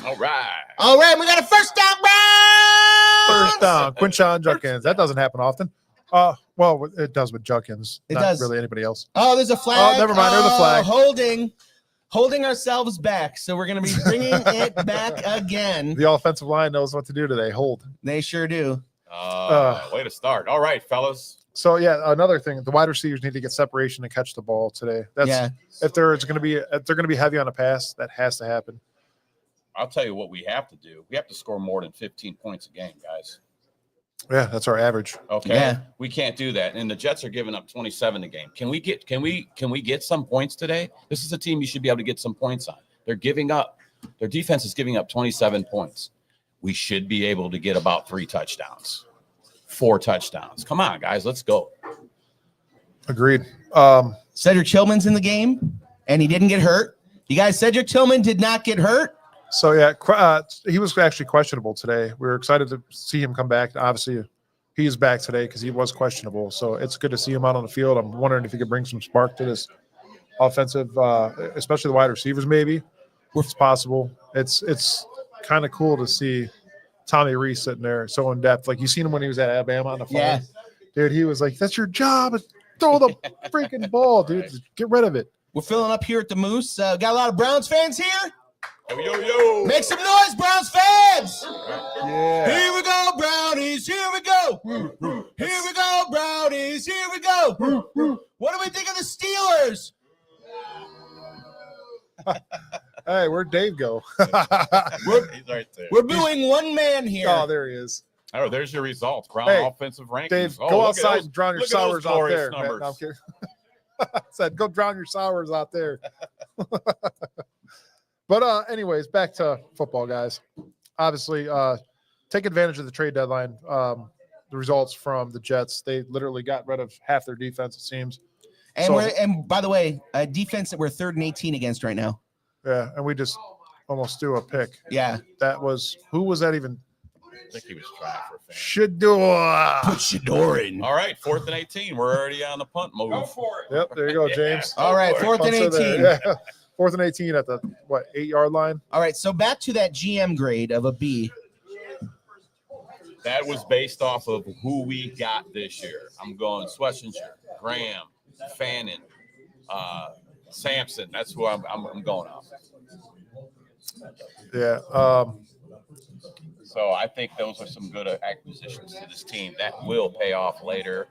All right. We got a first down, Browns! First down, Quinshon Judkins. That doesn't happen often. Well, it does with Judkins. It not does. Really anybody else. Oh, there's a flag. Oh, never mind. There's a flag. Holding ourselves back. So we're going to be bringing it back again. The offensive line knows what to do today. Hold. They sure do. Way to start. All right, fellas. So yeah, another thing, the wide receivers need to get separation and catch the ball today. If they're going to be heavy on a pass, that has to happen. I'll tell you what we have to do. We have to score more than 15 points a game, guys. Yeah, that's our average. Okay. Yeah. We can't do that. And the Jets are giving up 27 a game. Can we get some points today? This is a team you should be able to get some points on. They're giving up. Their defense is giving up 27 points. We should be able to get about 3 touchdowns. 4 touchdowns. Come on, guys, let's go. Agreed. Cedric Tillman's in the game, and he didn't get hurt. You guys, Cedric Tillman did not get hurt. So, yeah, he was actually questionable today. We were excited to see him come back. Obviously, he's back today because he was questionable. So it's good to see him out on the field. I'm wondering if he could bring some spark to this offensive, especially the wide receivers maybe, if it's possible. It's kind of cool to see Tommy Reese sitting there so in depth. Like, you seen him when he was at Alabama on the phone. Yeah. Dude, he was like, that's your job. Throw the freaking ball, dude. Just get rid of it. We're filling up here at the Moose. Got a lot of Browns fans here. Yo. Make some noise, Browns fans. Yeah. Here we go, Brownies. Here we go. Here we go, Brownies. Here we go. What do we think of the Steelers? Hey, where'd Dave go? He's right there. We're booing one man here. Oh, there he is. Oh, there's your results. Brown Hey, offensive rankings. Dave, Oh, go look at outside those- and drown your look at those sours out glorious there. Man, numbers. no, I'm kidding. I said, go drown your sours out there. But anyways, back to football, guys. Obviously, take advantage of the trade deadline. The results from the Jets, they literally got rid of half their defense, it seems. And So- and by the way, a defense that we're 3rd and 18 against right now. Yeah, and we just almost threw a pick. Yeah. That was – who was that even? I think he was trying for a fan. Shador. Put Shador in. All right, 4th and 18. We're already on the punt move. Go for it. Yep, there you go, James. All right, Go for it. 4th and Punts are 18. there. Yeah. 4th and 18 at the, 8-yard line? All right, so back to that GM grade of a B. That was based off of who we got this year. I'm going Schlesinger, Graham, Fannin, Sampson. That's who I'm going off. Yeah. So I think those are some good acquisitions to this team that will pay off later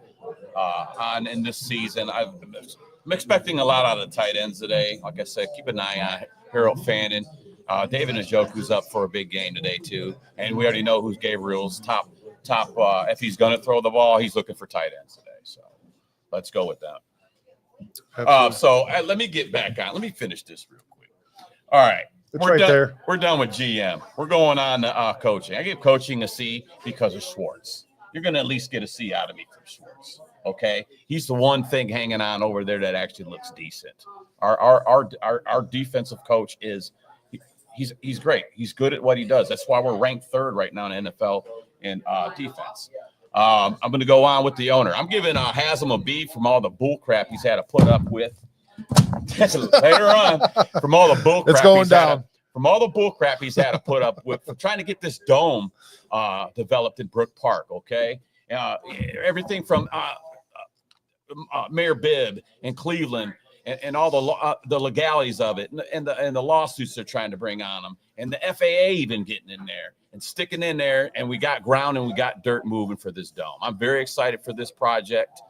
on in this season. I'm expecting a lot out of the tight ends today. Like I said, keep an eye on Harold Fannin. David Njoku's up for a big game today too, and we already know who's Gabriel's top. If he's going to throw the ball, he's looking for tight ends today. So let's go with that. Let me get back on. Let me finish this real quick. All right. It's right done, there. We're done with GM. We're going on to coaching. I give coaching a C because of Schwartz. You're going to at least get a C out of me from Schwartz. Okay, he's the one thing hanging on over there that actually looks decent. Our defensive coach is he's great. He's good at what he does. That's why we're ranked 3rd right now in the NFL in defense. I'm going to go on with the owner. I'm giving Haslam a B from all the bull crap he's had to put up with. Later on, from all the bull crap It's going down. From all the bull crap he's had to put up with, for trying to get this dome developed in Brook Park. Okay, everything from Mayor Bibb in Cleveland and all the legalities of it, and the lawsuits they're trying to bring on them, and the FAA even getting in there and sticking in there, and we got ground and we got dirt moving for this dome. I'm very excited for this project.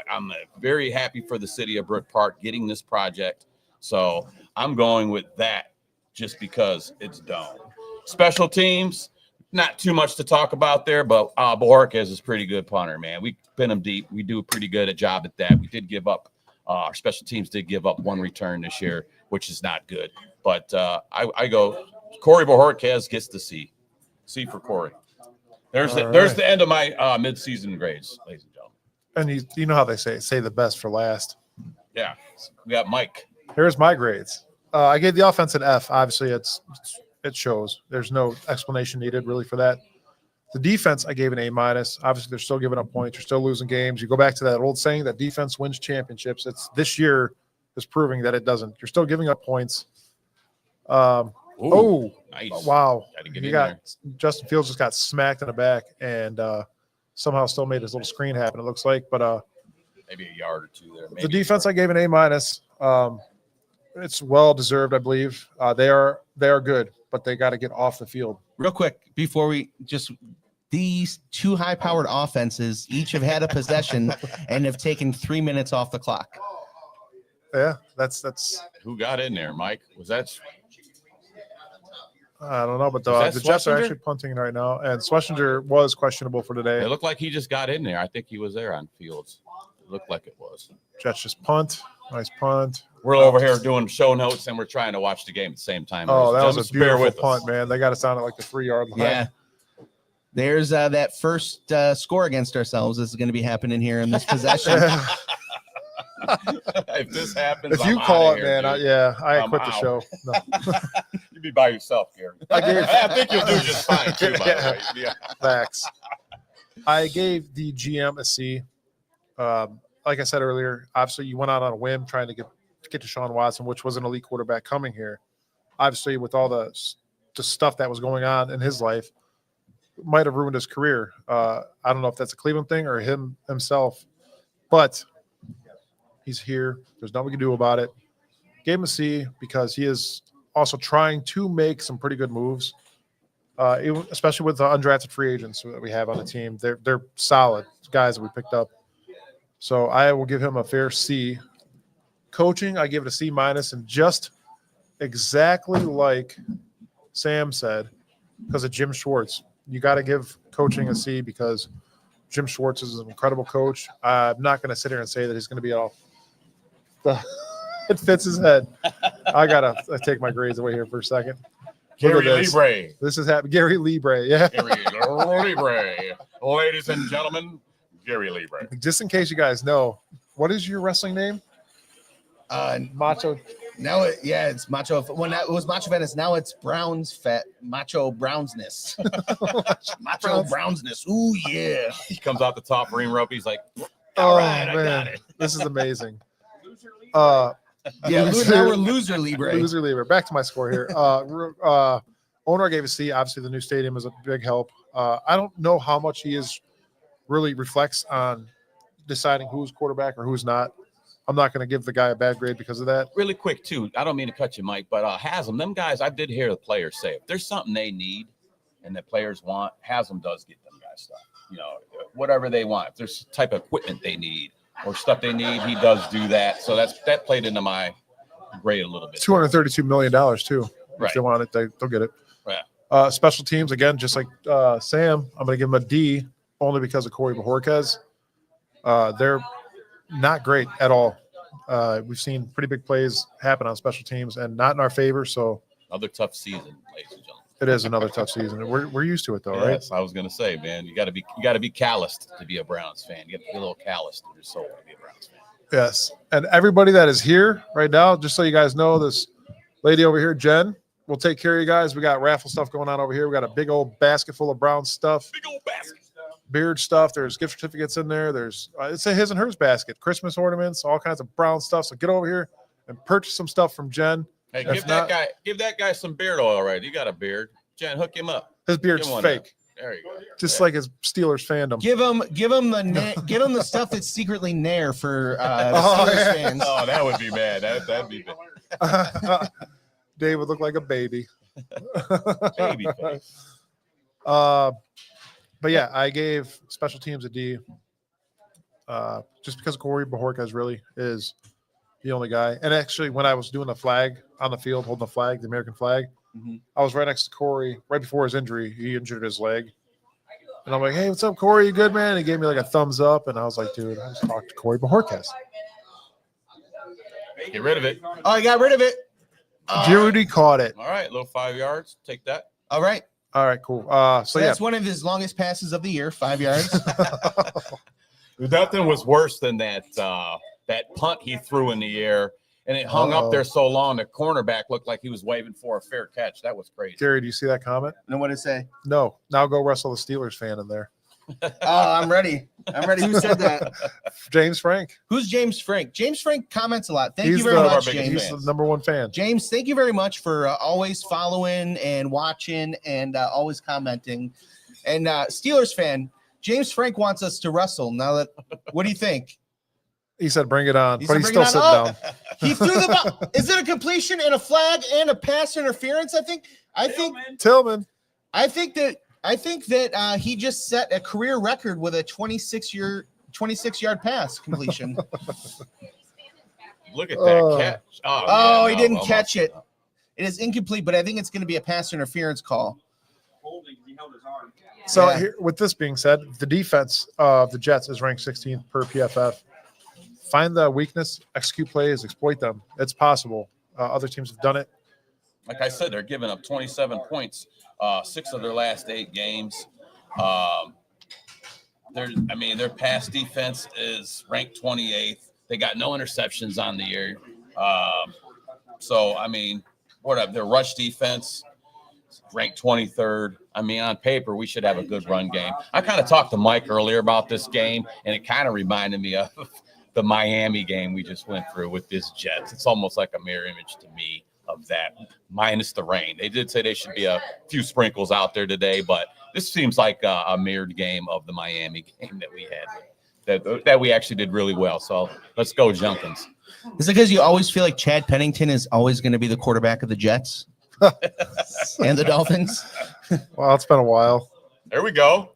I'm very happy for the city of Brook Park getting this project. So I'm going with that just because it's dome. Special teams, not too much to talk about there, but Bojorquez is a pretty good punter, man. We pin him deep. We do a pretty good job at that. We did give up. Our special teams did give up 1 return this year, which is not good. But I go Corey Bojorquez gets the C. C for Corey. There's the end of my midseason grades, ladies and gentlemen. And you know how they say the best for last. Yeah, we got Mike. Here's my grades. I gave the offense an F. Obviously, it shows. There's no explanation needed really for that. The defense, I gave an A-. Obviously, they're still giving up points. You're still losing games. You go back to that old saying that defense wins championships. It's this year is proving that it doesn't. You're still giving up points. Nice. Wow. Gotta get You in got there. Justin Fields just got smacked in the back and somehow still made his little screen happen, it looks like. But Maybe a yard or two there. Maybe the defense, I gave an A-. It's well deserved, I believe. They are good, but they got to get off the field. Real quick, before we just these 2 high-powered offenses each have had a possession and have taken 3 minutes off the clock. Yeah, that's. Who got in there, Mike? Was that I don't know, but Was that the Jets are Schlesinger? actually punting right now, and Schlesinger was questionable for it today. looked like he just got in there. I think he was there on Fields. It looked like it was. Jets just punt, nice punt. We're over here doing show notes and we're trying to watch the game at the same time. Oh, that was Just a bear beautiful with punt, us. man. They got us down at like the 3-yard line. Yeah. There's that first score against ourselves. This is going to be happening here in this possession. If this happens, If you I'm call outta it, here, man, dude. I I'm quit the out. show. No. You be by yourself, Gary. I think you'll do just fine too. By the way, yeah. Facts. I gave the GM a C. Like I said earlier, obviously you went out on a whim trying to get Deshaun Watson, which was an elite quarterback coming here. Obviously, with all the stuff that was going on in his life, might have ruined his career. I don't know if that's a Cleveland thing or himself, but he's here. There's nothing we can do about it. Gave him a C because he is also trying to make some pretty good moves, especially with the undrafted free agents that we have on the team. They're solid guys that we picked up. So I will give him a fair C. Coaching, I give it a C minus, and just exactly like Sam said, because of Jim Schwartz. You got to give coaching a C because Jim Schwartz is an incredible coach. I'm not going to sit here and say that he's going to be all it fits his head. I got to take my grades away here for a second. Gary this. Libre. This is happening. Gary Libre, yeah. Gary Libre. Ladies and gentlemen, Gary Libre. Just in case you guys know, what is your wrestling name? Macho. Now it's Macho. When it was Macho Venice, now it's Brown's Fat Macho Brownsness. Macho Brownsness. Ooh yeah. He comes out the top ring rope. He's like, Oh, all right, I man. got it. This is amazing. Yeah, Loser- now we're Loser Libre. Loser Libre. Back to my score here. Owner gave a C. Obviously, the new stadium is a big help. I don't know how much he is really reflects on deciding who's quarterback or who's not. I'm not going to give the guy a bad grade because of that. Really quick, too. I don't mean to cut you, Mike, but Haslam, them guys, I did hear the players say, if there's something they need and the players want, Haslam does get them guys stuff. You know, whatever they want. If there's type of equipment they need or stuff they need, he does do that. So that played into my grade a little bit. $232 million, too. Right. If they want it, they'll get it. Right. Special teams, again, just like Sam, I'm going to give him a D only because of Corey Bajorquez. They're not great at all. We've seen pretty big plays happen on special teams and not in our favor. So Another tough season, ladies and gentlemen. it is another tough season. We're used to it though, right? Yes, I was gonna say, man, you gotta be calloused to be a Browns fan. You have to be a little calloused in your soul to be a Browns fan. Yes. And everybody that is here right now, just so you guys know, this lady over here, Jen, will take care of you guys. We got raffle stuff going on over here. We got a big old basket full of Brown stuff. Big old basket. Beard stuff. There's gift certificates in there. There's it's a his and hers basket, Christmas ornaments, all kinds of Brown stuff. So get over here and purchase some stuff from Jen. Hey, If give that guy some beard oil, right? You got a beard. Jen, hook him up. His beard's Give him one fake, There you go. just like his Steelers fandom. Give him the stuff that's secretly Nair for the Oh, Steelers yeah. fans. Oh, that would be bad. That'd be bad. Dave would look like a baby. Baby face. But yeah, I gave special teams a D. Just because Corey Bajorquez really is the only guy. And actually, when I was doing the flag on the field, holding the flag, the American flag, I was right next to Corey right before his injury. He injured his leg. And I'm like, hey, what's up, Corey? You good, man? And he gave me like a thumbs up. And I was like, dude, I just talked to Corey Bajorquez. Get rid of it. Oh, I got rid of it. Judy caught it. All right, little 5 yards. Take that. All right. All right, cool. So that's one of his longest passes of the year, 5 yards. Nothing was worse than that punt he threw in the air, and it hung up there so long the cornerback looked like he was waving for a fair catch. That was crazy. Gary, do you see that comment? And what did it say? No. Now go wrestle the Steelers fan in there. Oh, I'm ready. Who said that? James Frank. Who's James Frank? James Frank comments a lot. Thank He's you very the- much, He's James. He's the number one fan. James, thank you very much for always following and watching and always commenting. And Steelers fan, James Frank wants us to wrestle. Now that, what do you think? He said, bring it on. He But said, he's "Bring still it sitting on." down. He threw the ball. Is it a completion and a flag and a pass interference? I think Tillman. that he just set a career record with a 26-yard pass completion. Look at that catch. Oh, he didn't almost. catch it. It is incomplete, but I think it's going to be a pass interference call. Holding, he held his arm. So Yeah. here, with this being said, the defense of the Jets is ranked 16th per PFF. Find the weakness, execute plays, exploit them. It's possible. Other teams have done it. Like I said, they're giving up 27 points, 6 of their last 8 games. Their pass defense is ranked 28th. They got no interceptions on the year. So, I mean, their rush defense ranked 23rd. I mean, on paper, we should have a good run game. I kind of talked to Mike earlier about this game, and it kind of reminded me of the Miami game we just went through with this Jets. It's almost like a mirror image to me of that, minus the rain. They did say there should be a few sprinkles out there today, but this seems like a mirrored game of the Miami game that we had, that we actually did really well. So let's go, Junkins. Is it because you always feel like Chad Pennington is always going to be the quarterback of the Jets and the Dolphins? Well, it's been a while. There we go.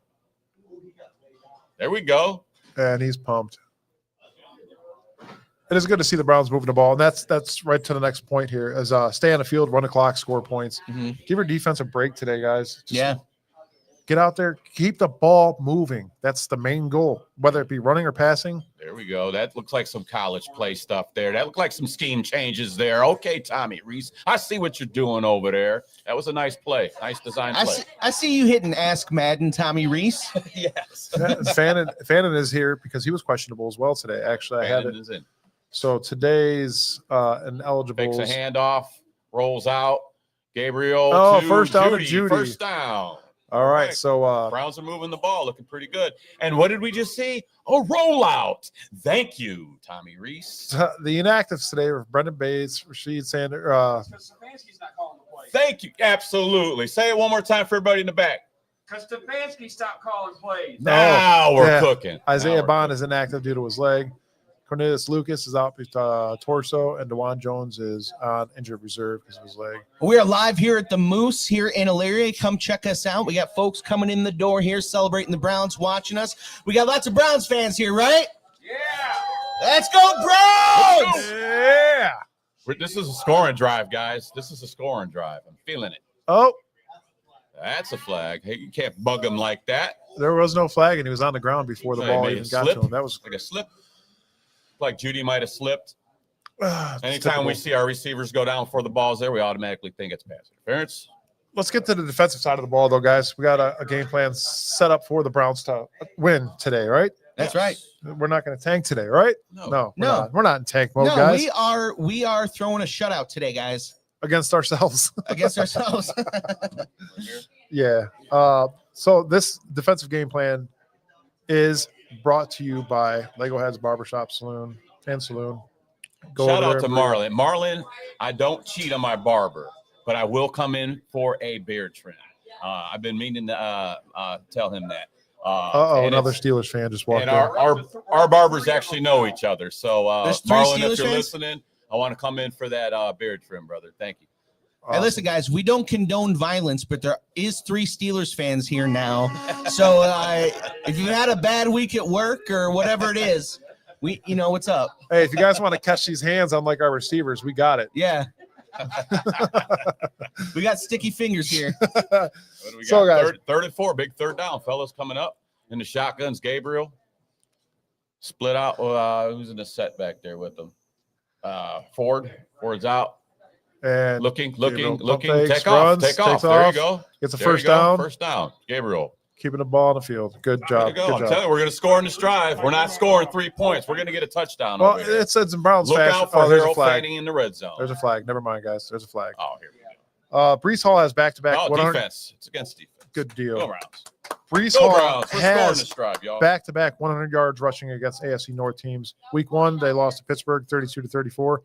There we go. And he's pumped. It is good to see the Browns moving the ball, and that's right to the next point here. Is stay on the field, run the clock, score points. Mm-hmm. Give your defense a break today, guys. Just get out there, keep the ball moving. That's the main goal, whether it be running or passing. There we go. That looks like some college play stuff there. That looked like some scheme changes there. Okay, Tommy Reese, I see what you're doing over there. That was a nice play, nice design play. I see you hitting Ask Madden, Tommy Reese. Yes. Fannin is here because he was questionable as well today. Actually, I had it. In. So today's ineligible. Takes a handoff, rolls out. Gabriel. Oh, to first down to Judy. Judy. First down. All right. So Browns are moving the ball, looking pretty good. And what did we just see? A rollout. Thank you, Tommy Reese. The inactives today were Brendan Bates, Rashid Sanders. Stefanski's not calling the plays. Thank you. Absolutely. Say it one more time for everybody in the back. Because Stefanski stopped calling plays. Now we're cooking. Isaiah Now Bond we're is inactive due to his leg. Cornelius Lucas is out with torso, and DeJuan Jones is on injured reserve because of his leg. We are live here at the Moose here in Elyria. Come check us out. We got folks coming in the door here celebrating the Browns, watching us. We got lots of Browns fans here, right? Yeah. Let's go, Browns! Yeah. This is a scoring drive, guys. This is a scoring drive. I'm feeling it. Oh, That's a flag. Hey, you can't bug him like that. there was no flag, and he was on the ground before the So he ball made even a got slip? to him. That was Like a slip. Like Judy might have slipped. Anytime typical. we see our receivers go down for the balls there, we automatically think it's pass interference. Let's get to the defensive side of the ball, though, guys. We got a game plan set up for the Browns to win today, right? That's right. We're not going to tank today, right? No. We're not in tank mode, No, guys. we are throwing a shutout today, guys, Against ourselves. against ourselves. Yeah. So this defensive game plan is brought to you by Lego Heads Barbershop Saloon. Go Shout over out there to and Marlon. Marlon, I don't cheat on my barber, but I will come in for a beard trim. I've been meaning to tell him that. And another it's- Steelers fan just walked And in. our barbers actually know each other. So There's three Marlon, Steelers if you're fans? listening, I want to come in for that beard trim, brother. Thank you. Hey, listen, guys, we don't condone violence, but there is 3 Steelers fans here now. So if you had a bad week at work or whatever it is, you know what's up. Hey, if you guys want to catch these hands unlike our receivers, we got it. Yeah. We got sticky fingers here. What do we got? So, guys- Third and 4, big third down, fellas coming up in the shotguns. Gabriel split out. Who's in the set back there with them? Ford's out. And Looking. Gabriel pump Take fakes, off. runs, Take off. takes There you off, go. gets a There you first go. down, First down. Gabriel. keeping the ball on the field. Good There job. you go. Good I'm job. telling you, we're going to score in this drive. We're not scoring 3 points. We're going to get a touchdown Well, over here. it's in Browns Look fashion. out for Oh, there's a Harold flag. Fanning in the red zone. There's a flag. Never mind, guys. There's a flag. Oh, here we go. Brees Hall has back-to-back. Oh, 100 defense. It's against defense. Good Go deal. Browns. Brees Go Hall Browns. We're scoring has this drive, y'all. back-to-back 100 yards rushing against AFC North teams. Week 1, they lost to Pittsburgh 32-34.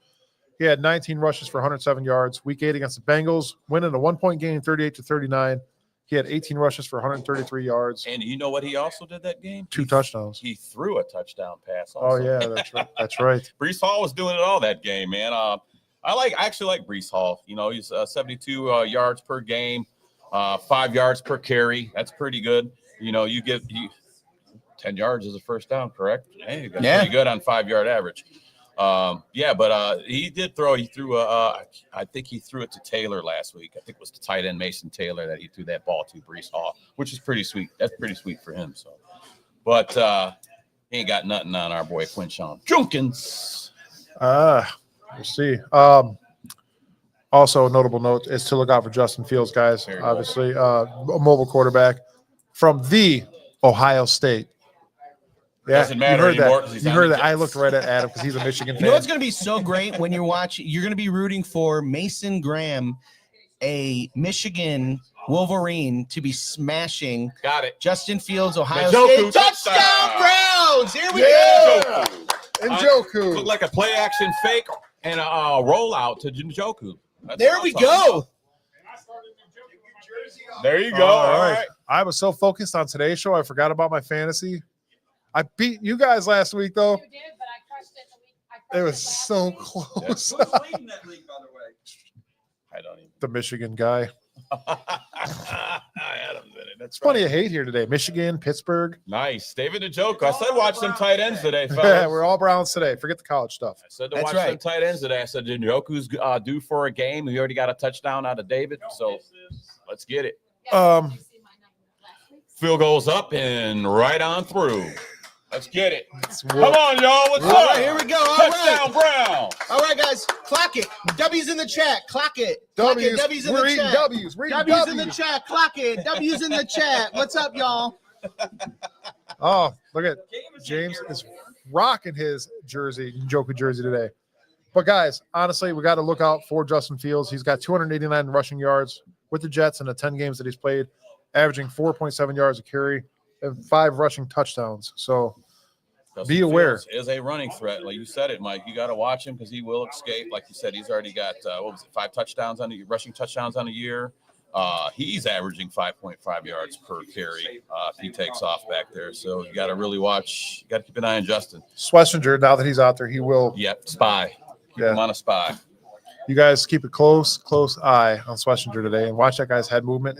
He had 19 rushes for 107 yards. Week 8 against the Bengals, winning a 1-point game 38-39. He had 18 rushes for 133 yards, And you know what he also did that game? 2 touchdowns. He threw a touchdown pass. Oh, Also. yeah, that's right. That's right. Brees Hall was doing it all that game, man. I actually like Brees Hall. You know, he's 72 yards per game, 5 yards per carry. That's pretty good. You know, you 10 yards is a first down, correct? Hey, that's Yeah. pretty good on 5-yard average. But he did throw. He threw I think he threw it to Taylor last week. I think it was the tight end Mason Taylor that he threw that ball to, Brees Hall, which is pretty sweet. That's pretty sweet for him. So, but he ain't got nothing on our boy Quinshon Junkins. We'll see. Also, a notable note is to look out for Justin Fields, guys. Very Obviously, a mobile quarterback from the Ohio State Doesn't matter you heard anymore that. 'cause he's You on heard the that. I Jets. looked right at Adam because he's a Michigan You fan. know what's going to be so great when you're watching? You're going to be rooting for Mason Graham, a Michigan Wolverine, to be smashing Got it. Justin Fields, Ohio Njoku, State. Touchdown, touchdown. Browns! Here we Yeah. go. Njoku. Looked like a play action fake and a rollout to Njoku. That's There what we I'm talking go. about. There you go. All All right. right. I was so focused on today's show, I forgot about my fantasy. I beat you guys last week, though. You did, but I crushed it the week. I crushed It was last so week. close. Who's leading that league, by the way? I don't even. The Michigan guy. Adam's in it. That's It's plenty right. of hate here today. Michigan, Pittsburgh. Nice. David Njoku. I said watch them tight ends today, Yeah, fellas. we're all Browns today. Forget the college stuff. I said to That's watch right. them tight ends today. I said Njoku's due for a game. He already got a touchdown out of David, so let's get it. Yeah, did you see my number last week? Field goes up and right on through. Let's get it. It's Come on, y'all. What's All up? right, here we go. All right. Touchdown, Brown. All right, guys. Clock it. W's in the chat. Clock it. Clock it. W's in We're the eating chat. W's. We're eating W's in the W's. chat. Clock it. W's in the chat. What's up, y'all? Oh, look at James is rocking his jersey, Njoku jersey today. But guys, honestly, we got to look out for Justin Fields. He's got 289 rushing yards with the Jets in the 10 games that he's played, averaging 4.7 yards a carry and 5 rushing touchdowns. So be aware. Fields is a running threat. Like you said it, Mike. You got to watch him because he will escape. Like you said, he's already got, 5 touchdowns on the rushing touchdowns on the year. He's averaging 5.5 yards per carry if he takes off back there. So you got to really watch. You got to keep an eye on Justin. Schlesinger, now that he's out there, he will. Yep, spy. Keep him on a spy. You guys keep a close eye on Schlesinger today and watch that guy's head movement.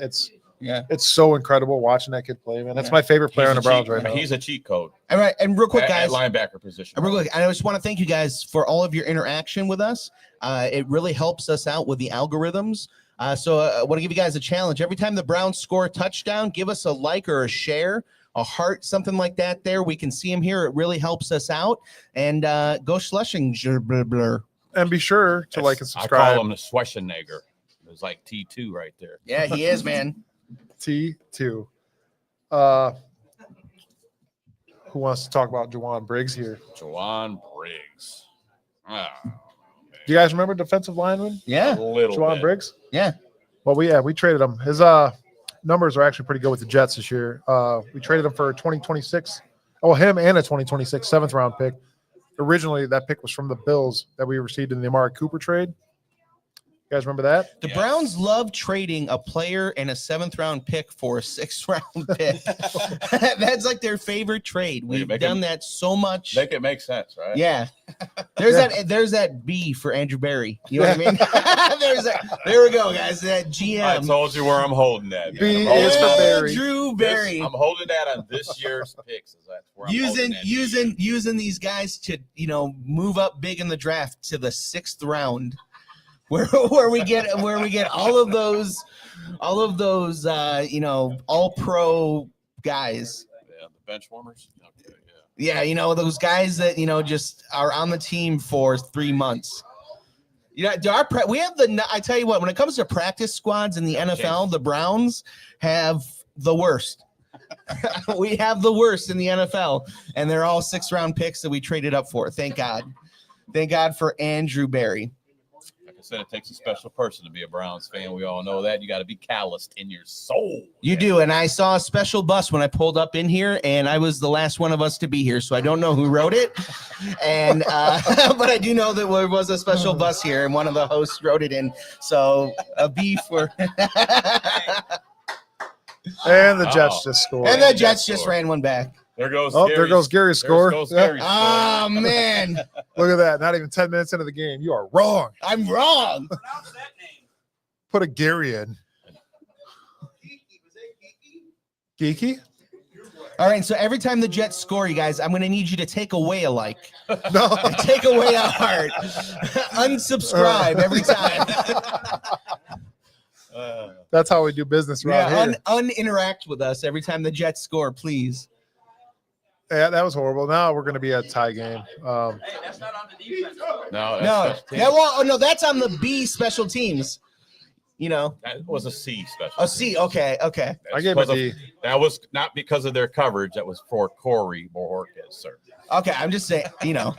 Yeah. It's so incredible watching that kid play, man. That's my favorite player on the Browns right now. He's a cheat code All right. And real quick, at guys. linebacker position. Real quick, I just want to thank you guys for all of your interaction with us. It really helps us out with the algorithms. So I want to give you guys a challenge. Every time the Browns score a touchdown, give us a like or a share, a heart, something like that there. We can see them here. It really helps us out. And go Schlesinger. Blah, blah. And be sure to like and I subscribe. call him the Schwarzenegger. It's like T2 right there. Yeah, he is, man. T2. Who wants to talk about Jawan Briggs here? Jawan Briggs. Do you guys remember defensive lineman Yeah. A little Jawan bit. Briggs? Yeah. Well, we traded him. His numbers are actually pretty good with the Jets this year. We traded him for a 2026. Oh, him and a 2026 7th round pick. Originally, that pick was from the Bills that we received in the Amari Cooper trade. You guys remember that? The Yes. Browns love trading a player and a 7th round pick for a 6th round pick. That's like their favorite trade. We've make done it- that so much. Make it make sense, right? Yeah. There's that B for Andrew Berry. You know what I mean? There we go, guys. That I GM. told you where I'm holding that. man. B I'm holding is for that. Berry. Andrew This- Berry. I'm holding that on this year's picks. That's where I'm holding that. Using these guys to move up big in the draft to the 6th round, where we get all of those all pro guys. Yeah, the bench warmers. Okay, Yeah, those guys that just are on the team for 3 months. We have I tell you what, when it comes to practice squads in the NFL, the Browns have the worst. We have the worst in the NFL, and they're all 6th round picks that we traded up for. Thank God for Andrew Berry. Like I said, it takes a special person to be a Browns fan. We all know that. You got to be calloused in your soul. You do, and I saw a special bus when I pulled up in here, and I was the last one of us to be here, so I don't know who wrote it, and but I do know that there was a special bus here, and one of the hosts wrote it in. So a B for, And the Jets just scored. and the Jets just ran one back. There goes. Oh, there goes Gary's score. Goes Yeah. Gary's Oh man, Look at that. Not even 10 minutes into the game. You are wrong. I'm wrong. Pronounce that name. Put a Gary in. Geeky? All right, so every time the Jets score, you guys, I'm going to need you to take away a like, No. take away a heart, unsubscribe every time. That's how we do business around Yeah, here. uninteract with us every time the Jets score, please. Yeah, that was horrible. Now we're going to be a tie game. Hey, that's not on the defense. No, No, that's no, that's on the B special teams. That was a C special. A C. Okay. That's I gave him a because D. of- That was not because of their coverage. That was for Corey Borges, sir. Okay. I'm just saying.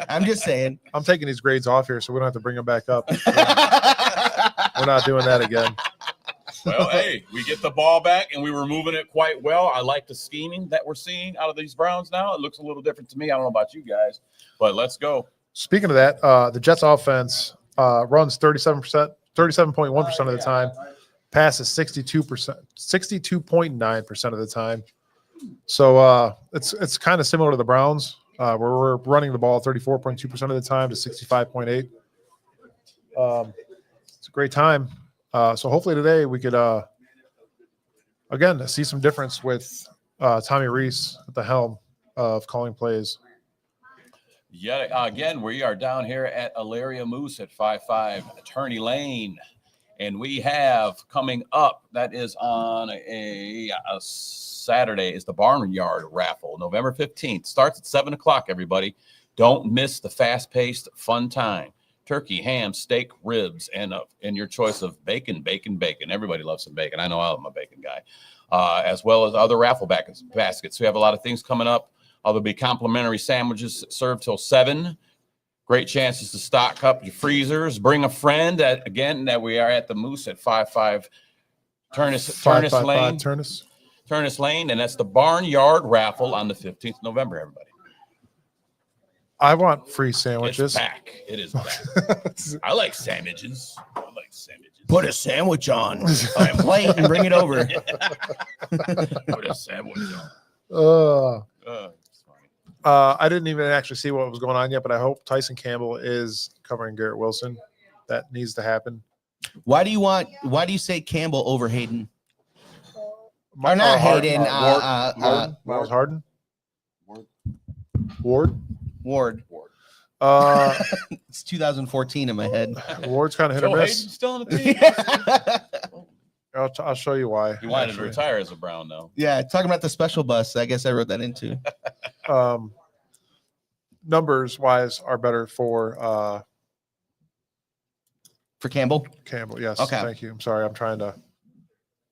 I'm just saying. I'm taking these grades off here, so we don't have to bring them back up. We're not doing that again. Well, hey, we get the ball back, and we were moving it quite well. I like the scheming that we're seeing out of these Browns now. It looks a little different to me. I don't know about you guys, but let's go. Speaking of that, the Jets offense runs 37.1% of the time, passes 62.9% of the time. So it's kind of similar to the Browns, where we're running the ball 34.2% of the time to 65.8. It's a great time. So hopefully today we could again see some difference with Tommy Reese at the helm of calling plays. Yet again, we are down here at Elyria Moose at 5-5 Attorney Lane. And we have coming up, that is on a Saturday, is the Barnyard Raffle, November 15th. Starts at 7 o'clock, everybody. Don't miss the fast-paced, fun time. Turkey, ham, steak, ribs, and your choice of bacon. Everybody loves some bacon. I know I'm a bacon guy. As well as other raffle baskets. We have a lot of things coming up. There'll be complimentary sandwiches served till 7. Great chances to stock up your freezers. Bring a friend. That we are at the Moose at 5-5 Turnus Lane. Turnus Lane, and that's the Barnyard Raffle on the 15th of November, everybody. I want free sandwiches. It's back. It is back. I like sandwiches. Put a sandwich on a plate and bring it over. Put a sandwich on. It's funny. I didn't even actually see what was going on yet, but I hope Tyson Campbell is covering Garrett Wilson. That needs to happen. Why do you say Campbell over Hayden? Or not Hayden? Miles Harden. Ward. It's 2014 in my head. Ward's kind of hit Joe or Hayden's miss. still in the team. I'll show you why. He wanted to actually. retire as a Brown, though. Yeah, talking about the special bus. I guess I wrote that into. Numbers wise are better for Campbell. Campbell. Yes. Okay. Thank you. I'm sorry. I'm trying to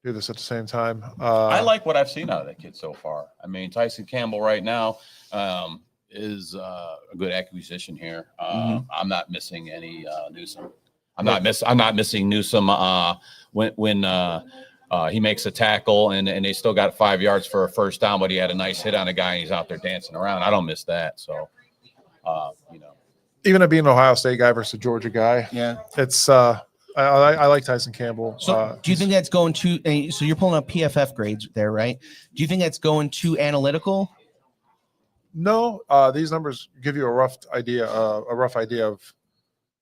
do this at the same time. I like what I've seen out of that kid so far. I mean, Tyson Campbell right now is a good acquisition here. I'm not missing any Newsome. I'm not missing Newsome when he makes a tackle and they still got 5 yards for a first down, but he had a nice hit on a guy and he's out there dancing around. I don't miss that. So, even at being an Ohio State guy versus a Georgia guy, Yeah. it's I like Tyson Campbell. So do you think that's going to? So you're pulling up PFF grades there, right? Do you think that's going too analytical? No, these numbers give you a rough idea of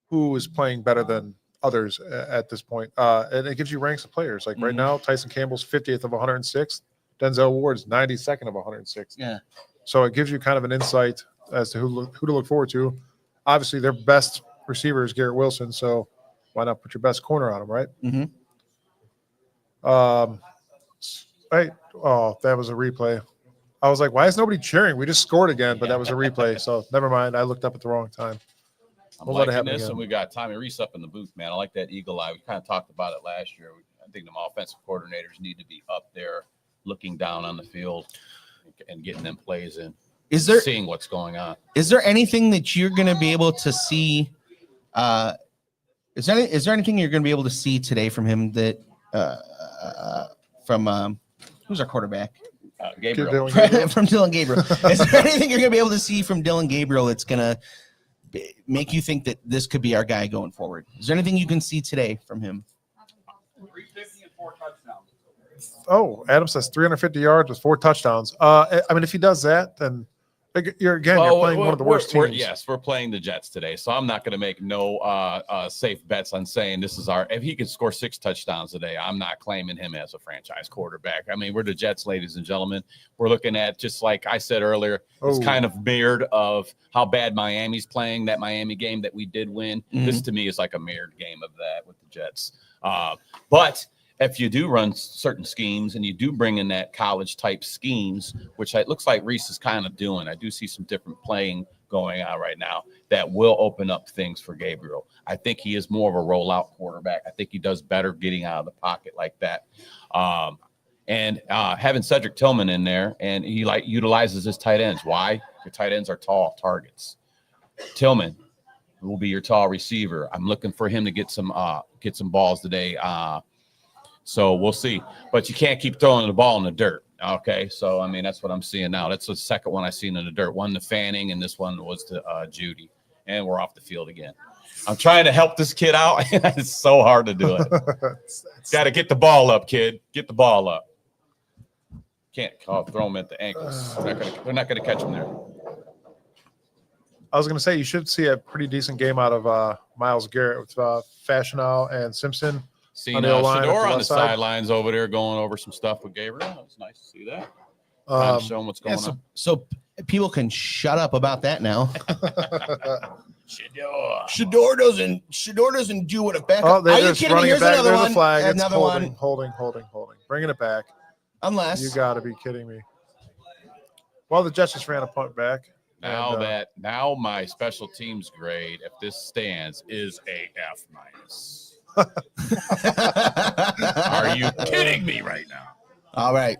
who is playing better than others at this point, and it gives you ranks of players. Like right now, Tyson Campbell's 50th of 106, Denzel Ward's 92nd of 106. Yeah. So it gives you kind of an insight as to who to look forward to. Obviously, their best receiver is Garrett Wilson, so why not put your best corner on him, right? Mm-hmm. Right. Oh, that was a replay. I was like, why is nobody cheering? We just scored again, but that was a replay. So never mind. I looked up at the wrong time. I'm We'll let it liking happen this, again. and we got Tommy Reese up in the booth, man. I like that eagle eye. We kind of talked about it last year. I think the offensive coordinators need to be up there looking down on the field and getting them plays in. Seeing what's going on? Is there anything that you're going to be able to see? Is there anything you're going to be able to see today from him that from who's our quarterback? Gabriel. From Dylan Gabriel. Is there anything you're going to be able to see from Dylan Gabriel that's going to make you think that this could be our guy going forward? Is there anything you can see today from him? 350 and 4 touchdowns. Oh, Adam says 350 yards with 4 touchdowns. I mean, if he does that, then you're playing one of the worst teams. Yes, we're playing the Jets today, so I'm not going to make no safe bets on saying this is our. If he could score 6 touchdowns today, I'm not claiming him as a franchise quarterback. I mean, we're the Jets, ladies and gentlemen. We're looking at, just like I said earlier, it's kind of mirrored of how bad Miami's playing. That Miami game that we did win. This to me is like a mirrored game of that with the Jets. But if you do run certain schemes and you do bring in that college type schemes, which it looks like Reese is kind of doing, I do see some different playing going on right now that will open up things for Gabriel. I think he is more of a rollout quarterback. I think he does better getting out of the pocket like that. And having Cedric Tillman in there, and he utilizes his tight ends. Why? Your tight ends are tall targets. Tillman will be your tall receiver. I'm looking for him to get some balls today. So we'll see. But you can't keep throwing the ball in the dirt. Okay, so I mean that's what I'm seeing now. That's the second one I seen in the dirt. One to Fanning, and this one was to Judy. And we're off the field again. I'm trying to help this kid out. It's so hard to do it. Got to get the ball up, kid. Get the ball up. Can't throw him at the ankles. They're not gonna catch him there. I was going to say you should see a pretty decent game out of Myles Garrett with Fashional and Simpson. Seeing On the O-line Shador at the on the left side. sidelines over there going over some stuff with Gabriel. It's nice to see that. Trying to show him what's going on. So people can shut up about that now. Shador. Shador doesn't do what a backup. Oh, they're Are you just kidding me? running Here's it back. another There's one. a flag. It's Another holding, one. holding. Bringing it back. Unless You got to be kidding me. Well, the Jets just ran a punt back. Now my special teams grade, if this stands, is a F minus. Are you kidding me right now? all right.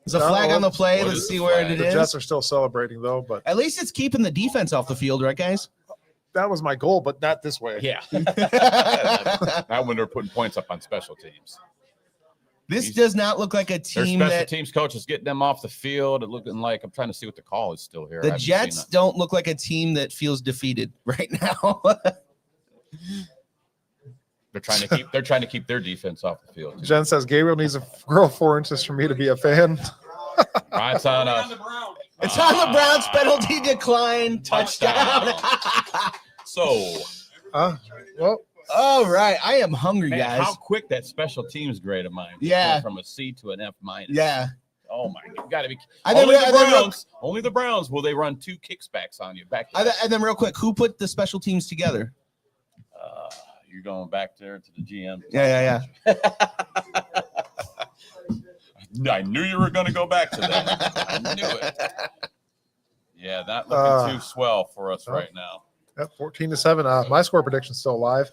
There's a No, flag on the play. what Let's is see the where flag? it The is. Jets are still celebrating, though, but At least it's keeping the defense off the field, right, guys? that was my goal, but not this way. Yeah. Not when they're putting points up on special teams. This does not look like a Their team special that teams coach is getting them off the field. It looking like I'm trying to see what the call is still here. I the haven't seen Jets that. don't look like a team that feels defeated right now. They're trying to keep their defense off the field. Jen says Gabriel needs to grow 4 inches for me to be a fan. It's on us. On the Browns. It's on the Browns. Penalty decline. Touchdown. So, Well, All right. I am hungry, man, guys. how quick that special teams grade of mine. Yeah. Went from a C to an F minus. Yeah. Oh my God, got to be. And then Only we- the and then real- Browns. Only the Browns will they run 2 kickbacks on you back. And then real quick, who put the special teams together? You're going back there to the GM. Yeah. I knew you were going to go back to that. I knew it. Yeah, not looking too swell for us right now. 14-7. My score prediction's still alive.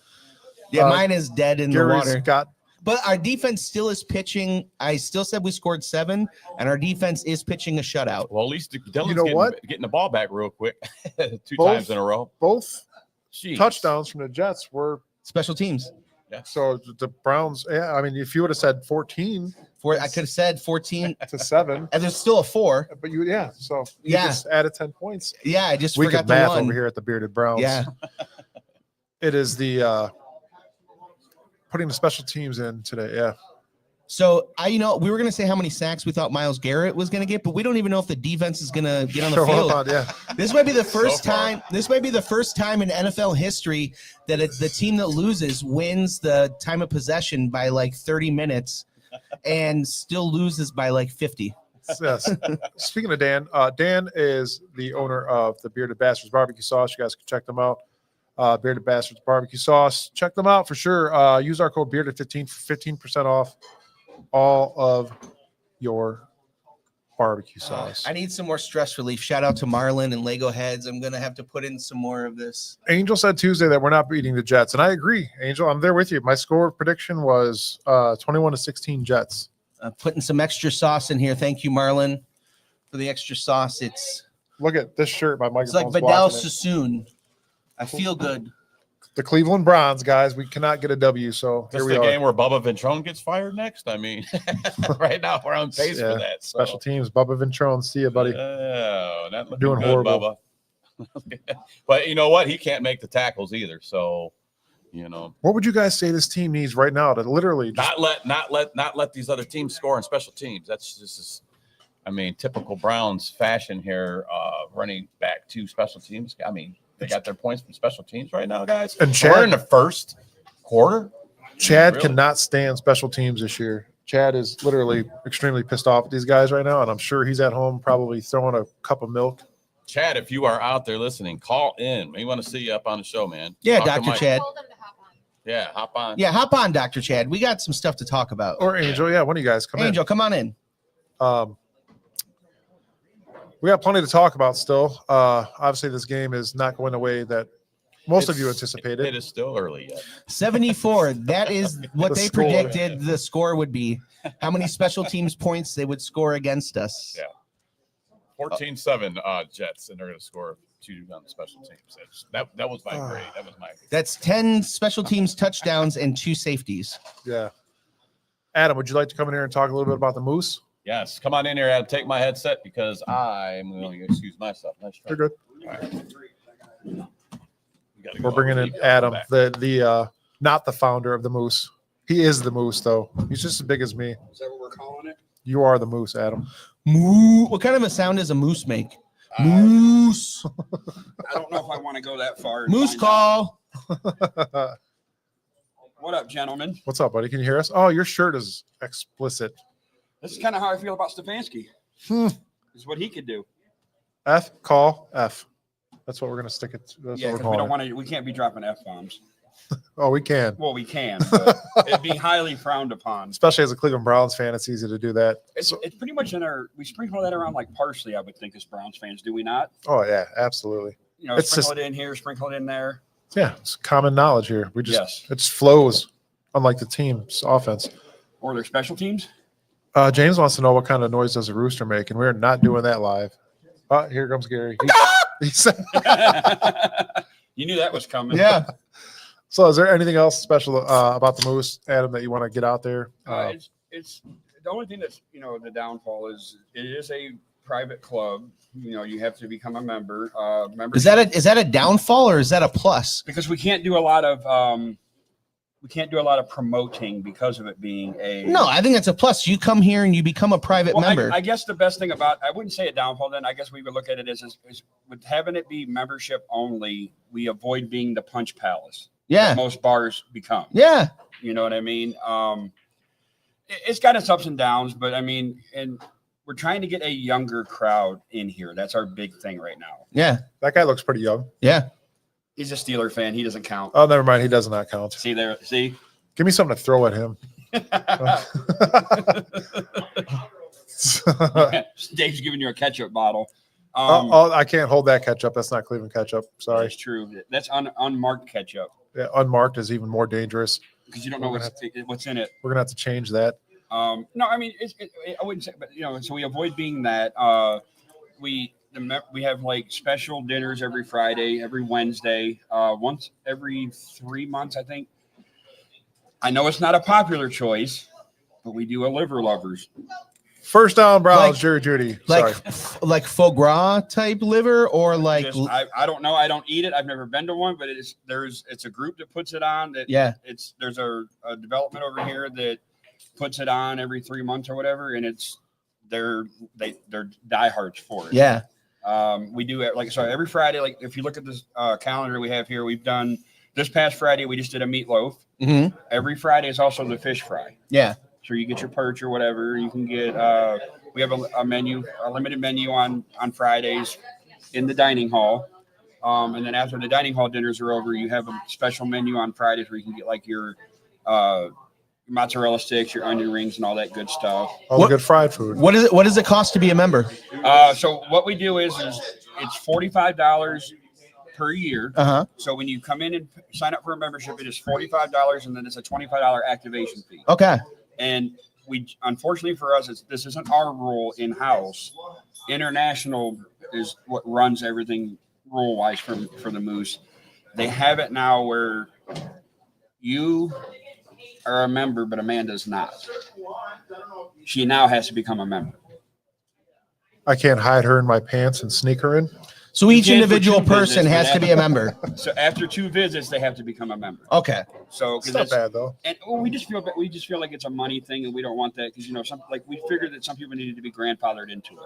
Yeah, mine is dead in the Gary's water. got But our defense still is pitching. I still said we scored 7, and our defense is pitching a shutout. Well, at least Dylan's You know getting the ball back real quick. 2 Both- times in a row. both Jeez. touchdowns from the Jets were Special teams. so the Browns. Yeah, I mean, if you would have said 14 I could have said 14, to 7, and there's still a 4. but you so you Yeah. just added 10 points. Yeah, I just We forgot could the math one. over here at the Bearded Browns. Yeah. It is the putting the special teams in today. Yeah. So we were gonna say how many sacks we thought Myles Garrett was gonna get, but we don't even know if the defense is gonna get on the Show field. up on- yeah. This might be the first So far. time. This might be the first time in NFL history that the team that loses wins the time of possession by like 30 minutes, and still loses by like 50. Yes. Speaking of Dan, Dan is the owner of the Bearded Bastards Barbecue Sauce. You guys can check them out. Bearded Bastards Barbecue Sauce. Check them out for sure. Use our code Bearded15 for 15% off all of your barbecue sauce. I need some more stress relief. Shout out to Marlin and Lego Heads. I'm gonna have to put in some more of this. Angel said Tuesday that we're not beating the Jets, and I agree. Angel, I'm there with you. My score prediction was 21-16 Jets. Putting some extra sauce in here. Thank you, Marlin, for the extra sauce. It's Look at this shirt. My like microphone's Vidal blocking it. Sassoon. I feel good. The Cleveland Browns, guys. We cannot get a W, so This here is we the are. game where Bubba Ventrone gets fired next. I mean, right now we're on pace Yeah, for that. So. Special teams. Bubba Ventrone. See you, buddy. Oh, not looking Doing good, horrible. Bubba. But you know what? He can't make the tackles either. So, What would you guys say this team needs right now to literally just not let these other teams score on special teams. That's just, typical Browns fashion here. Running back to special teams. I mean, they got their points from special teams right now, guys. And We're Chad- in the first quarter. Chad Really? cannot stand special teams this year. Chad is literally extremely pissed off at these guys right now, and I'm sure he's at home probably throwing a cup of milk. Chad, if you are out there listening, call in. We want to see you up on the show, man. Yeah, Talk to Dr. Mike. Chad. Told them to hop on. Yeah, hop on. Yeah, hop on, Dr. Chad. We got some stuff to talk about. Or Angel, yeah, one of you guys come Angel, come on in. in. We got plenty to talk about still. Obviously, this game is not going the way that most of you anticipated. It is still early yet. 74. That is what The they score. predicted the score would be. How many special teams points they would score against us. Yeah. 14-7 Jets, and they're going to score 2 on the special teams. That was my grade. That was my. That's 10 special teams touchdowns and 2 safeties. Yeah. Adam, would you like to come in here and talk a little bit about the Moose? Yes, come on in here, Adam. Take my headset because I'm going to excuse myself. Nice try. You're good. All right. You gotta We're go bringing over in the Adam, back. the not the founder of the Moose. He is the Moose, though. He's just as big as me. Is that what we're calling it? You are the Moose, Adam. Moo. What kind of a sound does a moose make? Moose. I don't know if I want to go that far. and Moose find call. out. What up, gentlemen? What's up, buddy? Can you hear us? Oh, your shirt is explicit. This is kind of how I feel about Stefanski. Hmm. This is what he could do. F, call, F. That's what we're going to stick it to. That's Yeah, what because we're we calling don't it. want to. We can't be dropping f-bombs. Oh, we can. Well, we can, but it'd be highly frowned upon. Especially as a Cleveland Browns fan, it's easy to do that. It's pretty much in our. We sprinkle that around like parsley. I would think as Browns fans, do we not? Oh, yeah, absolutely. You know, It's sprinkle it in here, sprinkle it in there. Yeah, it's common knowledge here. We just, Yes. it just flows, unlike the team's offense. Or their special teams. James wants to know what kind of noise does a rooster make, and we're not doing that live. Oh, here comes Gary. He said, You knew that was coming. Yeah. so is there anything else special about the Moose, Adam, that you want to get out there? It's the only thing that's the downfall is it is a private club. You have to become a member. Is that a downfall or is that a plus? Because we can't do a lot of promoting because of it being a No, I think that's a plus. You come here and you become a private Well, member. I guess the best thing about I wouldn't say a downfall. Then I guess we would look at it as with having it be membership only. We avoid being the punch palace. yeah. That most bars become. Yeah. You know what I mean? It's got its ups and downs, but I mean, and we're trying to get a younger crowd in here. That's our big thing right now. Yeah. That guy looks pretty young. Yeah. He's a Steeler fan. He doesn't count. Oh, never mind. He does not count. See there? See? Give me something to throw at him. Dave's giving you a ketchup bottle. I can't hold that ketchup. That's not Cleveland ketchup. Sorry. That's true. That's unmarked ketchup Yeah, unmarked is even more dangerous. because you don't know what's in it. We're going to have to change that. No, I mean, I wouldn't say, but so we avoid being that. We have like special dinners every Friday, every Wednesday, once every 3 months, I think. I know it's not a popular choice, but we do a liver lovers. First down, Browns, Like- Jerry Judy. Like Sorry. like foie gras type liver or like I don't know. I don't eat it. I've never been to one, but it's a group that puts it on. That yeah. there's a development over here that puts it on every 3 months or whatever, and they're diehards for it. Yeah. We do it every Friday. Like if you look at this calendar we have here, we've done this past Friday. We just did a meatloaf. Mm-hmm. Every Friday is also the fish fry. Yeah. So you get your perch or whatever. You can get. We have a menu, a limited menu on Fridays in the dining hall. And then after the dining hall dinners are over, you have a special menu on Fridays where you can get like your mozzarella sticks, your onion rings, and all that good stuff. All the good fried food. What does it cost to be a member? So what we do is it's $45 per year. Uh-huh. So when you come in and sign up for a membership, it is $45, and then it's a $25 activation fee. Okay. And we, unfortunately for us, this isn't our rule in house. International is what runs everything rule wise for the Moose. They have it now where you are a member, but Amanda's not. She now has to become a member. I can't hide her in my pants and sneak her in. So each can for individual 2 person visits, has but to be a member. So after 2 visits, they have to become a member. Okay. So It's not bad, though. and we just feel like it's a money thing, and we don't want that because we figured that some people needed to be grandfathered into it.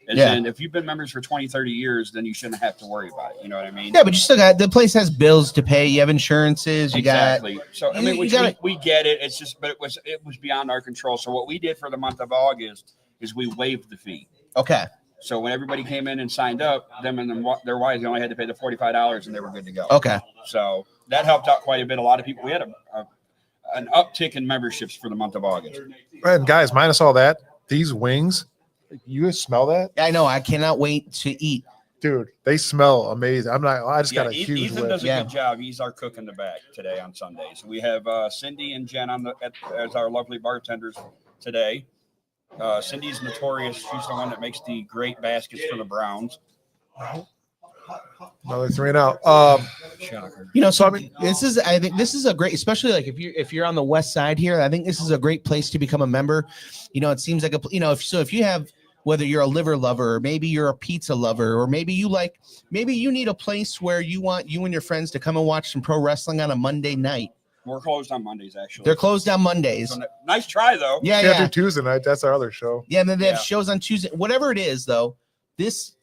And Yeah. then if you've been members for 20, 30 years, then you shouldn't have to worry about it. You know what I mean? Yeah, but you still got the place has bills to pay. You have insurances. You Exactly. So I you- mean, you which gotta- we get it. It's just, but it was beyond our control. So what we did for the month of August is we waived the fee. got okay. So when everybody came in and signed up, them and their wives, they only had to pay the $45, and they were good to go. Okay. So that helped out quite a bit. A lot of people. We had an uptick in memberships for the month of August. And guys, minus all that, these wings You smell that? I know. I cannot wait to eat. Dude, they smell amazing. I just got a huge Ethan whiff. does a Yeah. good job. He's our cook in the back today on Sundays. We have Cindy and Jen as our lovely bartenders today. Cindy's notorious. She's the one that makes the great baskets for the Browns. Another 3 and out. Shocker. You know, so I mean, I think this is a great, especially like if you're on the west side here, I think this is a great place to become a member. You know, it seems like if you have, whether you're a liver lover, or maybe you're a pizza lover, or maybe you need a place where you and your friends to come and watch some pro wrestling on a Monday night. We're closed on Mondays, actually. They're closed on Mondays. So, nice try, though. Yeah, Can't yeah. do Tuesday night. That's our other show. Yeah, and then they have Yeah. shows on Tuesday. Whatever it is, though, this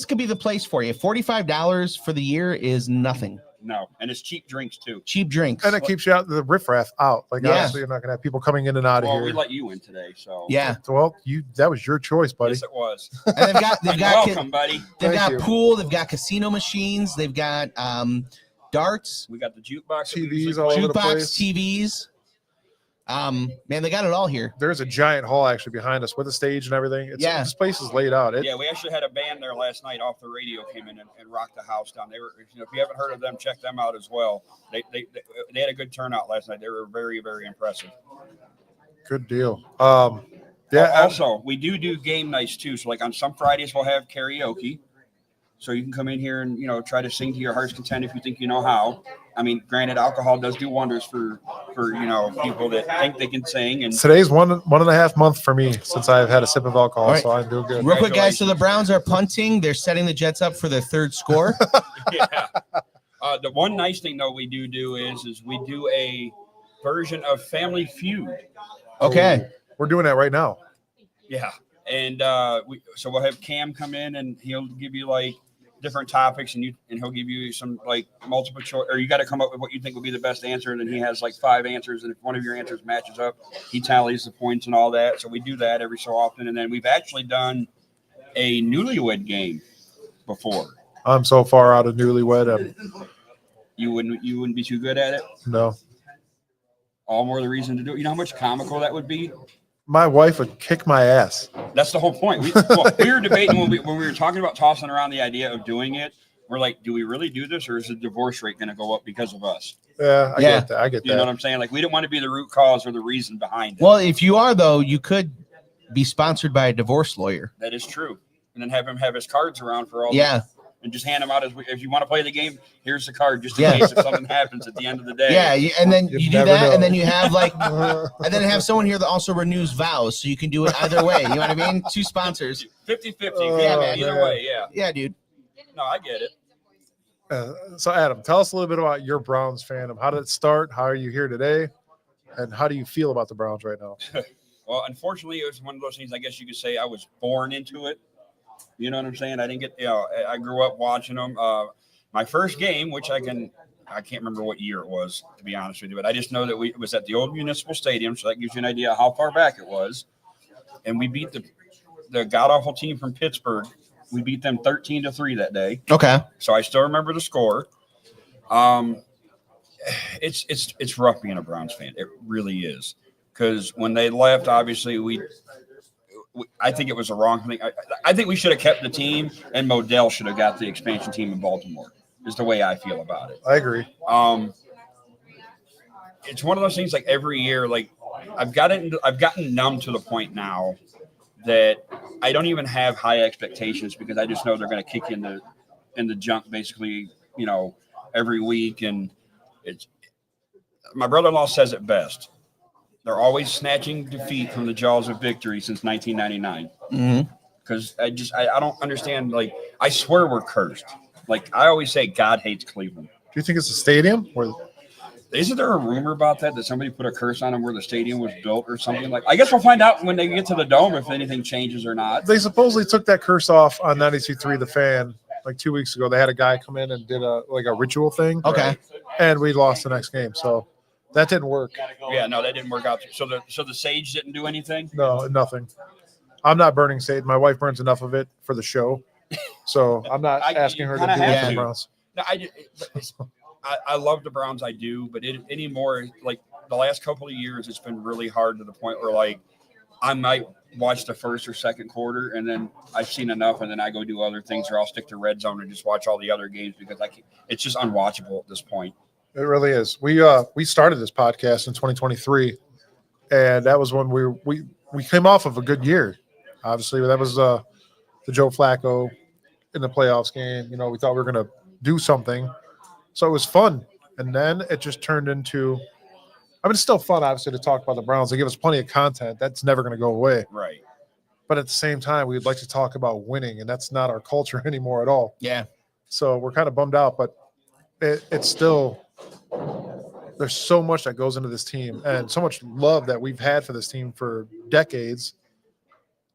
could be the place for you. $45 for the year is nothing. No, and it's cheap drinks, too. Cheap drinks. And it keeps you out the riffraff out. Like, Yeah. honestly, you're not gonna have people coming in and out of Well, here. we let you in today, so. Yeah, So, well, that was your choice, buddy. Yes, it was. and they've got Welcome, buddy. they've Thank got you. pool, they've got casino machines, they've got darts, We got the jukebox. that we TVs usually all play. over the jukebox, place. TVs. Man, they got it all here. There's a giant hall actually behind us with a stage and everything. Yeah. This place is laid out. Yeah, we actually had a band there last night off the radio, came in and rocked the house down. They were, if you haven't heard of them, check them out as well. They had a good turnout last night. They were very, very impressive. Good deal. Yeah. Also, we do game nights too. So like on some Fridays we'll have karaoke. So you can come in here and try to sing to your heart's content if you think you know how. I mean, granted, alcohol does do wonders for people that think they can sing. And Today's one and a half month for me since I've had a sip of alcohol, All right. so I'm doing good. Real quick, guys. So the Browns are punting. They're setting the Jets up for their third score. yeah. The one nice thing though we do is we do a version of Family Feud. Okay. We're doing that right now. Yeah, and we'll have Cam come in and he'll give you like different topics and he'll give you some like multiple choice, or you got to come up with what you think would be the best answer. And then he has like 5 answers, and if one of your answers matches up, he tallies the points and all that. So we do that every so often, and then we've actually done a newlywed game before. I'm so far out of newlywed. You wouldn't be too good at it. No. All more the reason to do it. You know how much comical that would be? My wife would kick my ass. That's the whole point. We were debating when we were talking about tossing around the idea of doing it. We're like, do we really do this, or is the divorce rate going to go up because of us? Yeah, I get that. I get You know what that. I'm saying? Like, we don't want to be the root cause or the reason behind it. Well, if you are though, you could be sponsored by a divorce lawyer. That is true. And then have him have his cards around for all. Yeah. And just hand them out if you want to play the game. Here's the card, just in Yeah. case if something happens at the end of the day. Yeah, and then You you do never that, know. and then you have and then have someone here that also renews vows, so you can do it either way. You know what I mean? 2 sponsors. 50-50. Yeah, man. Either way, yeah. Yeah, dude. No, I get it. So, Adam, tell us a little bit about your Browns fandom. How did it start? How are you here today? And how do you feel about the Browns right now? Well, unfortunately, it was one of those things, I guess you could say I was born into it. You know what I'm saying? I didn't get, I grew up watching them. My first game, which I can't remember what year it was, to be honest with you, but I just know that it was at the old Municipal Stadium, so that gives you an idea how far back it was. And we beat the god-awful team from Pittsburgh. We beat them 13-3 that day. Okay. So I still remember the score. It's rough being a Browns fan. It really is. Because when they left, obviously, I think it was the wrong thing. I think we should have kept the team, and Modell should have got the expansion team in Baltimore, is the way I feel about it. I agree. It's one of those things like every year, like I've gotten numb to the point now that I don't even have high expectations because I just know they're going to kick in the junk basically, every week. And it's my brother-in-law says it best. They're always snatching defeat from the jaws of victory since 1999. Mm-hmm. Because I don't understand. Like, I swear we're cursed. Like, I always say God hates Cleveland. Do you think it's a stadium? Or Isn't there a rumor about that somebody put a curse on them where the stadium was built or something? Like, I guess we'll find out when they get to the Dome if anything changes or not. they supposedly took that curse off on 92.3 The Fan like 2 weeks ago. They had a guy come in and did a ritual thing. Okay. And we lost the next game. So that didn't work. Yeah, no, that didn't work out. So the sage didn't do anything. No, nothing. I'm not burning sage. My wife burns enough of it for the show. So I'm not asking her to do kinda it have for the to. Browns. No, I love the Browns. I do, but anymore, like the last couple of years, it's been really hard to the point where like I might watch the first or second quarter, and then I've seen enough, and then I go do other things, or I'll stick to Red Zone and just watch all the other games because it's just unwatchable at this point. It really is. We started this podcast in 2023, and that was when we came off of a good year. Obviously, that was the Joe Flacco in the playoffs game. You know, we thought we were going to do something, so it was fun. And then it just turned into. I mean, it's still fun, obviously, to talk about the Browns. They give us plenty of content. That's never going to go away. Right. But at the same time, we'd like to talk about winning, and that's not our culture anymore at all. Yeah. So we're kind of bummed out, but it's still – there's so much that goes into this team and so much love that we've had for this team for decades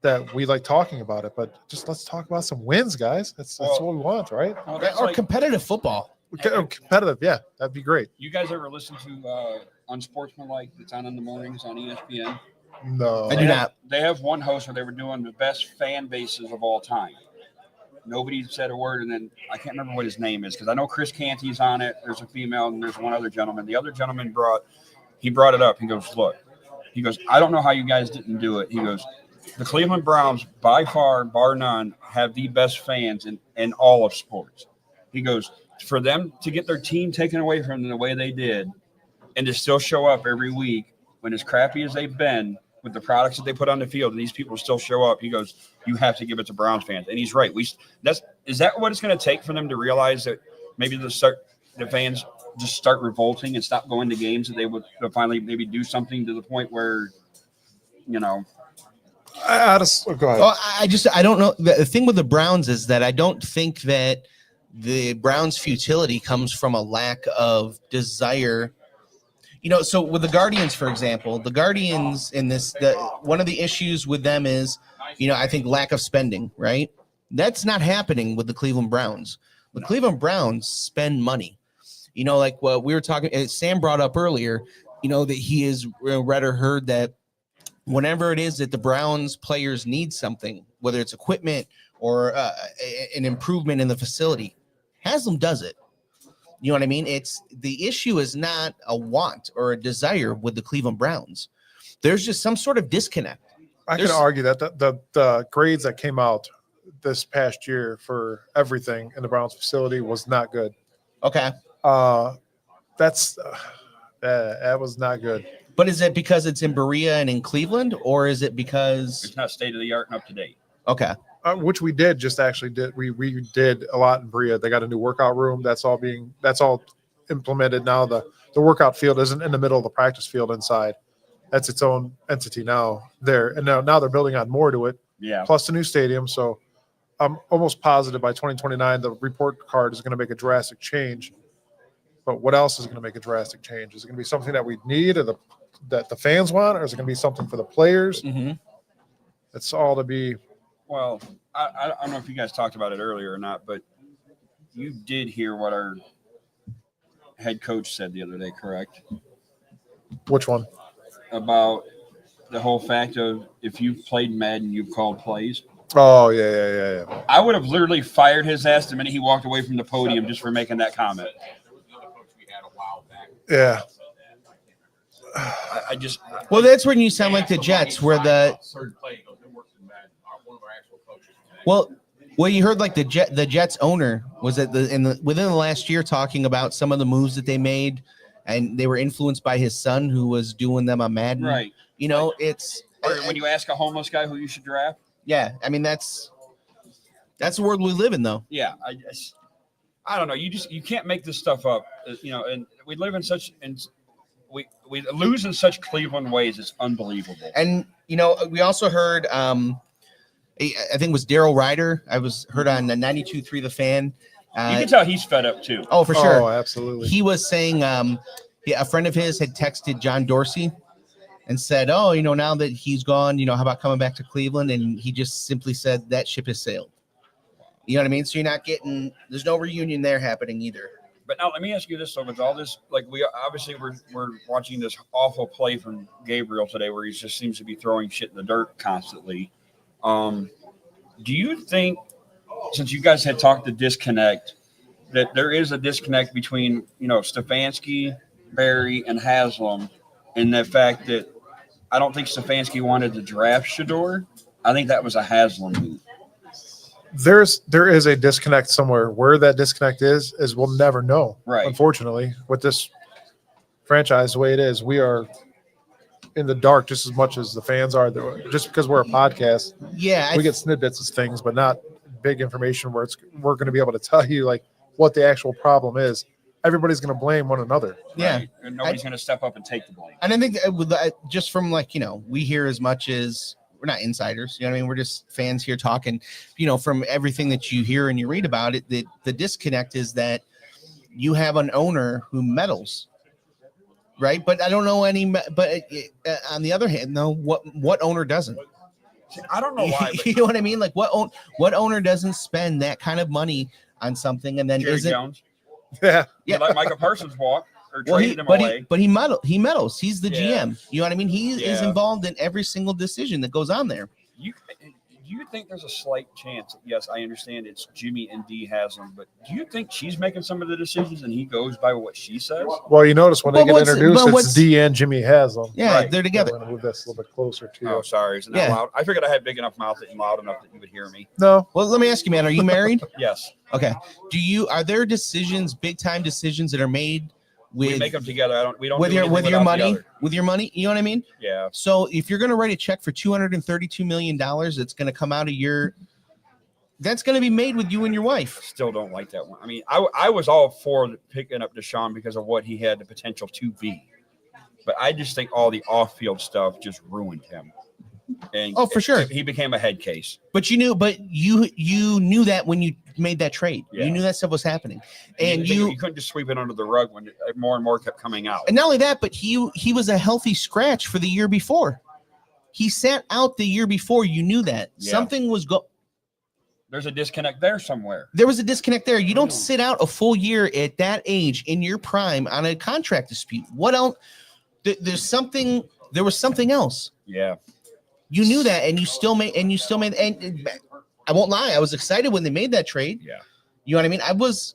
that we like talking about it. But just let's talk about some wins, guys. That's what we want, right? Well, that's Or like, competitive football. Competitive, yeah. That'd be great. you guys ever listen to Unsportsmanlike that's on in the mornings on ESPN? No. I do not. They have one host where they were doing the best fan bases of all time. Nobody said a word, and then I can't remember what his name is because I know Chris Canty's on it. There's a female, and there's one other gentleman. The other gentleman brought it up. He goes, look, I don't know how you guys didn't do it. He goes, the Cleveland Browns, by far, bar none, have the best fans in all of sports. He goes, for them to get their team taken away from them the way they did and to still show up every week when as crappy as they've been with the products that they put on the field and these people still show up, he goes, you have to give it to Browns fans. And he's right. Is that what it's going to take for them to realize that maybe the fans just start revolting and stop going to games, that they would finally maybe do something to the point where, you know. Go ahead. Well, I don't know. The thing with the Browns is that I don't think that the Browns' futility comes from a lack of desire. You know, so with the Guardians, for example, the Guardians in one of the issues with them is, you know, I think lack of spending, right? That's not happening with the Cleveland Browns. The Cleveland Browns spend money. You know, like what we were talking, Sam brought up earlier, you know, that he has read or heard that whenever it is that the Browns players need something, whether it's equipment or an improvement in the facility, Haslam does it. You know what I mean? The issue is not a want or a desire with the Cleveland Browns. There's just some sort of disconnect. I can argue that the grades that came out this past year for everything in the Browns facility was not good. Okay. That was not good. But is it because it's in Berea and in Cleveland, or is it because It's not state of the art and up to date. Okay. Which we did we did a lot in Berea. They got a new workout room. That's all implemented now. The workout field isn't in the middle of the practice field inside. That's its own entity now there. And now they're building on more to it. Yeah. Plus the new stadium. So I'm almost positive by 2029 the report card is going to make a drastic change. But what else is going to make a drastic change? Is it going to be something that we need or that the fans want, or is it going to be something for the players? Mm-hmm. It's all to be. Well, I don't know if you guys talked about it earlier or not, but you did hear what our head coach said the other day, correct? Which one? About the whole fact of if you've played Madden, you've called plays. Oh, yeah. I would have literally fired his ass the minute he walked away from the podium just for making that comment. Yeah. I just – Well, that's when you sound like the Jets, where Well, you heard like the Jets owner was within the last year talking about some of the moves that they made, and they were influenced by his son who was doing them on Madden. right. You know, it's Or when you ask a homeless guy who you should draft. yeah. I mean, that's the world we live in, though. Yeah, I don't know. You can't make this stuff up, you know. And we live in we lose in such Cleveland ways. It's unbelievable. And you know, we also heard I think it was Daryl Ryder. I heard on the 92.3 The Fan. You can tell he's fed up too. Oh, for sure. Oh, absolutely. He was saying a friend of his had texted John Dorsey and said, oh, you know, now that he's gone, you know, how about coming back to Cleveland? And he just simply said that ship has sailed. You know what I mean? So you're not there's no reunion there happening either. But now let me ask you this: so with all this, like we're watching this awful play from Gabriel today, where he just seems to be throwing shit in the dirt constantly. Do you think, since you guys had talked the disconnect, that there is a disconnect between, you know, Stefanski, Barry, and Haslam, and the fact that I don't think Stefanski wanted to draft Shador. I think that was a Haslam move. There is a disconnect somewhere. Where that disconnect is we'll never know. Right. Unfortunately, with this franchise the way it is, we are in the dark just as much as the fans are. Just because we're a podcast, Yeah, we get snippets of things, but not big information where we're going to be able to tell you like what the actual problem is. Everybody's going to blame one another. yeah. Right? And nobody's going to step up and take the blame. And I think that with just from like, we hear as much as we're not insiders, you know what I mean? We're just fans here talking, from everything that you hear and you read about it, the disconnect is that you have an owner who meddles, right? But I don't know but on the other hand, no, what owner doesn't? See, I don't know why. But You know what I mean? Like what owner doesn't spend that kind of money on something and then Jerry isn't, Jones. Yeah. yeah. Let Micah Parsons walk or Well, traded him away. he meddles. He's the Yeah. GM. You know what I mean? He is Yeah. involved in every single decision that goes on there. Do you think there's a slight chance? Yes, I understand it's Jimmy and Dee Haslam, but do you think she's making some of the decisions and he goes by what she says? Well, you notice when they But get what's- introduced, but it's what's- D and Jimmy Haslam. Yeah, Right. they're I'm together. going to move this a little bit closer to you. Oh, sorry. Isn't that Yeah. loud? I figured I had big enough mouth and loud enough that you would hear me. No, Well, let me ask you, man. Are you married? Yes. Okay. Are there decisions, big time decisions that are made We with make them together. We don't with do your anything with your without the money? other. With your money, you know what I mean? Yeah. So if you're going to write a check for $232 million, that's going to come out of that's going to be made with you and your wife. Still don't like that one. I mean, I was all for picking up Deshaun because of what he had the potential to be. But I just think all the off-field stuff just ruined him. And Oh, for sure. He became a head case. But you knew that when you made that trade. Yeah. You knew that stuff was happening. And you couldn't just sweep it under the rug when more and more kept coming out. And not only that, but he was a healthy scratch for the year before. He sat out the year before. You knew that. Yeah. Something was There's a disconnect there somewhere. there was a disconnect there. You don't sit out a full year at that age in your prime on a contract dispute. What else? There was something else. Yeah. You knew that, and you still made. And I won't lie, I was excited when they made that trade. Yeah. You know what I mean? I was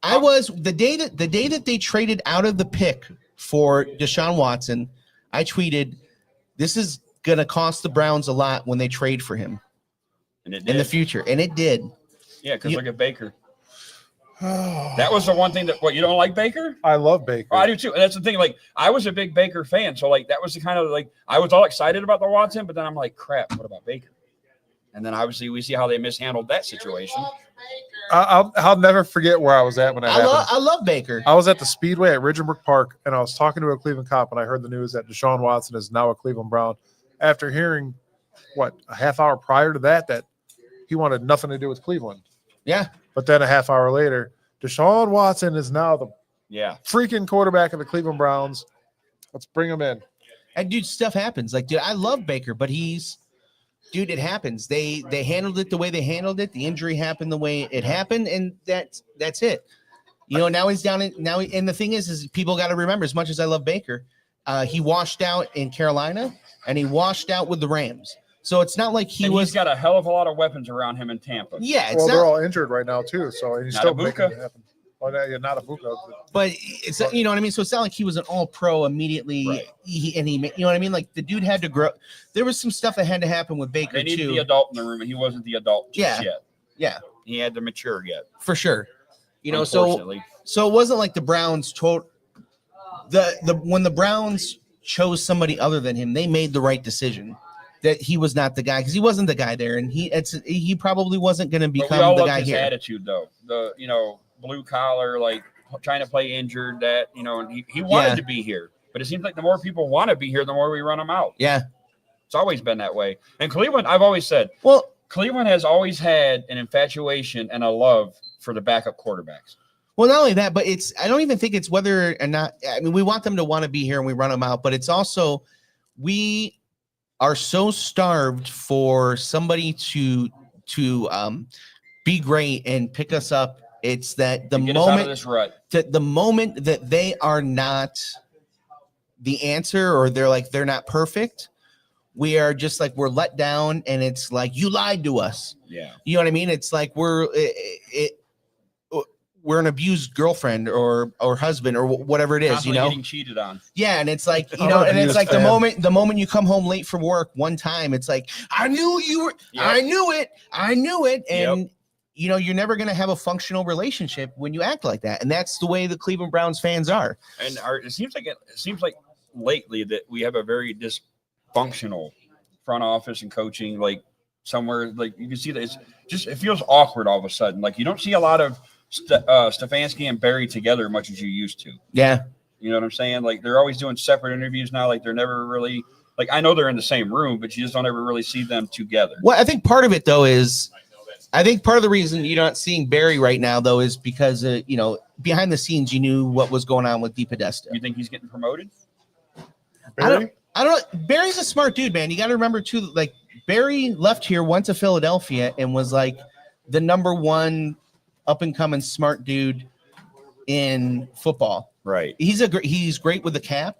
the day that they traded out of the pick for Deshaun Watson. I tweeted, "This is gonna cost the Browns a lot when they trade for him And it in the did. future," and it did. Yeah, because You- look at Baker. That was the one thing that you don't like Baker? I love Baker. Oh, I do too. And that's the thing. Like, I was a big Baker fan. So, like, that was the kind of like, I was all excited about the Watson, but then I'm like, crap, what about Baker? And then obviously we see how they mishandled that situation. I'll never forget where I was at when that happened. I love Baker. I was at the Speedway at Ridgebrook Park, and I was talking to a Cleveland cop, and I heard the news that Deshaun Watson is now a Cleveland Brown. After hearing, a half hour prior to that he wanted nothing to do with Cleveland. Yeah. But then a half hour later, Deshaun Watson is now the freaking quarterback of the Cleveland Browns. Let's bring him in. And dude, stuff happens. Like, dude, I love Baker, but it happens. They handled it the way they handled it. The injury happened the way it happened, and that's it. Now he's down and the thing is people got to remember, as much as I love Baker, he washed out in Carolina and he washed out with the Rams. So it's not like He's got a hell of a lot of weapons around him in Tampa. Yeah, it's Well, they're not. all injured right now too, so he's Not still Ibuka. making it happen. Oh, no, not Ibuka. But it's you know what I mean. So it's not like he was an all-pro immediately. Right. He you know what I mean. Like the dude had to grow. There was some stuff that had to happen with Baker They needed too. the adult in the room, and he wasn't the adult just yet. Yeah, He had to mature yet. for sure. So Unfortunately. it wasn't like the Browns told when the Browns chose somebody other than him, they made the right decision. That he was not the guy, because he wasn't the guy there, and he probably wasn't going to But we all become the loved guy his here. attitude, though. The blue collar, like trying to play injured. That and he wanted Yeah. to be here, but it seems like the more people want to be here, the more we run them out. Yeah. It's always been that way. And Cleveland, I've always said, Well, Cleveland has always had an infatuation and a love for the backup quarterbacks. Well, not only that, but I don't even think it's whether or not, I mean, we want them to want to be here and we run them out, but it's also, we are so starved for somebody to be great and pick us up. It's that the Get us out of this rut. the moment that they are not the answer, or they're not perfect, we are just like, we're let down, and it's like, you lied to us. Yeah. You know what I mean? It's like we're an abused girlfriend or husband or whatever it is, Constantly you know? getting cheated on. Yeah, and it's like, you I'm know, an and it's abused like fan. the moment you come home late from work one time, it's like, I knew you were, Yep. I knew it. And Yep. you know, you're never gonna have a functional relationship when you act like that. And that's the way the Cleveland Browns fans are. And it seems like lately that we have a very dysfunctional front office and coaching. Like somewhere, like you can see that it feels awkward all of a sudden. Like you don't see a lot of Stefanski and Barry together much as you used to. Yeah. You know what I'm saying? Like they're always doing separate interviews now. Like they're never really like I know they're in the same room, but you just don't ever really see them together. Well, I think part of it though is I think part of the reason you're not seeing Barry right now though is because you know, behind the scenes you knew what was going on with DePodesta. You think he's getting promoted? Barry? I don't. Barry's a smart dude, man. You got to remember too. Like Barry left here, went to Philadelphia, and was like the number one up and coming smart dude in football. Right. He's great with the cap.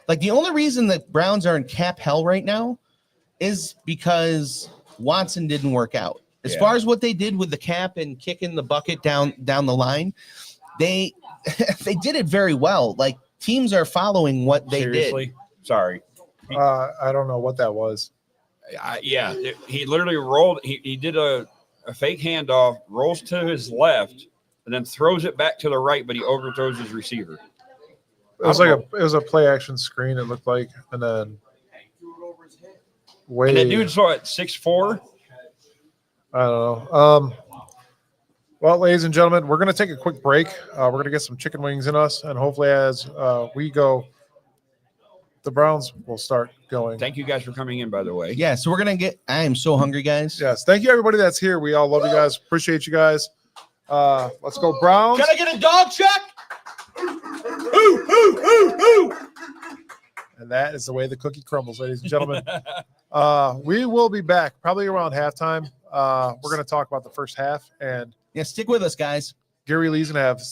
Like the only reason that Browns are in cap hell right now is because Watson didn't work out. As Yeah. far as what they did with the cap and kicking the bucket down the line, they they did it very well. Like teams are following what they Seriously? did. Sorry. I don't know what that was. He literally rolled. He did a fake handoff, rolls to his left, and then throws it back to the right, but he overthrows his receiver. It was a play action screen. It looked like, and then way. And that dude saw it 6'4". I don't know. Well, ladies and gentlemen, we're going to take a quick break. We're going to get some chicken wings in us, and hopefully, as we go, the Browns will start going. Thank you guys for coming in, by the way. Yeah, so we're gonna get. I am so hungry, guys. Yes, thank you everybody that's here. We all love you guys. Appreciate you guys. Let's go Browns. Can I get a dog check? And that is the way the cookie crumbles, ladies and gentlemen. We will be back probably around halftime. We're going to talk about the first half, and Yeah, stick with us, guys. Gary Lee's going to have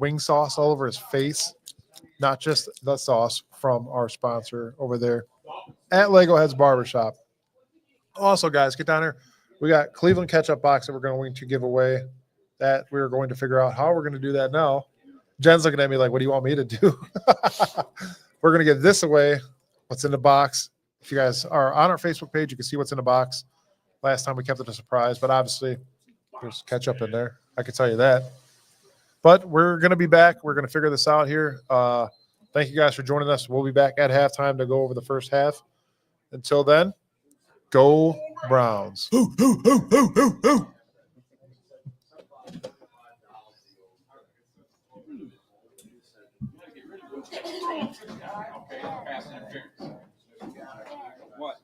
wing sauce all over his face, not just the sauce from our sponsor over there at Lego Heads Barbershop. Also, guys, get down here. We got Cleveland ketchup box that we're going to give away that we're going to figure out how we're going to do that now. Jen's looking at me like, what do you want me to do? We're going to give this away. What's in the box? If you guys are on our Facebook page, you can see what's in the box. Last time we kept it a surprise, but obviously there's ketchup in there. I can tell you that. But we're going to be back. We're going to figure this out here. Thank you guys for joining us. We'll be back at halftime to go over the first half. Until then, go Browns. What?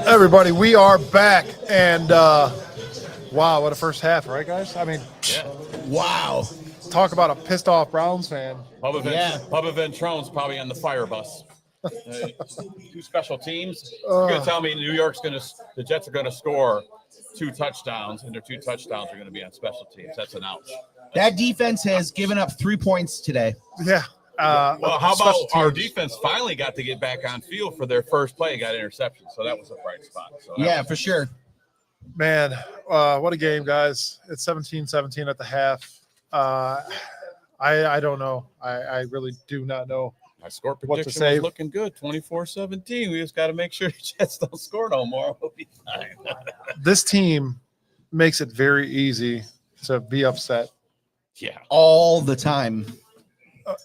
Everybody, we are back, and wow, what a first half, right, guys? I mean, Yeah. Wow. talk about a pissed off Browns fan. Bubba Ventrone's probably on the fire bus. Two special teams. You're gonna tell me the Jets are gonna score 2 touchdowns, and their 2 touchdowns are gonna be on special teams. That's an ouch. That defense has given up 3 points today. Yeah. Well, how about special our teams. defense finally got to get back on field for their first play and got interception? So that was a bright spot. So Yeah, for sure. Man, what a game, guys. It's 17-17 at the half. I don't know. I really do not know. my score What to prediction say? was looking good, 24-17. We just got to make sure the Jets don't score no more. We'll be fine. This team makes it very easy to be upset. Yeah. All the time.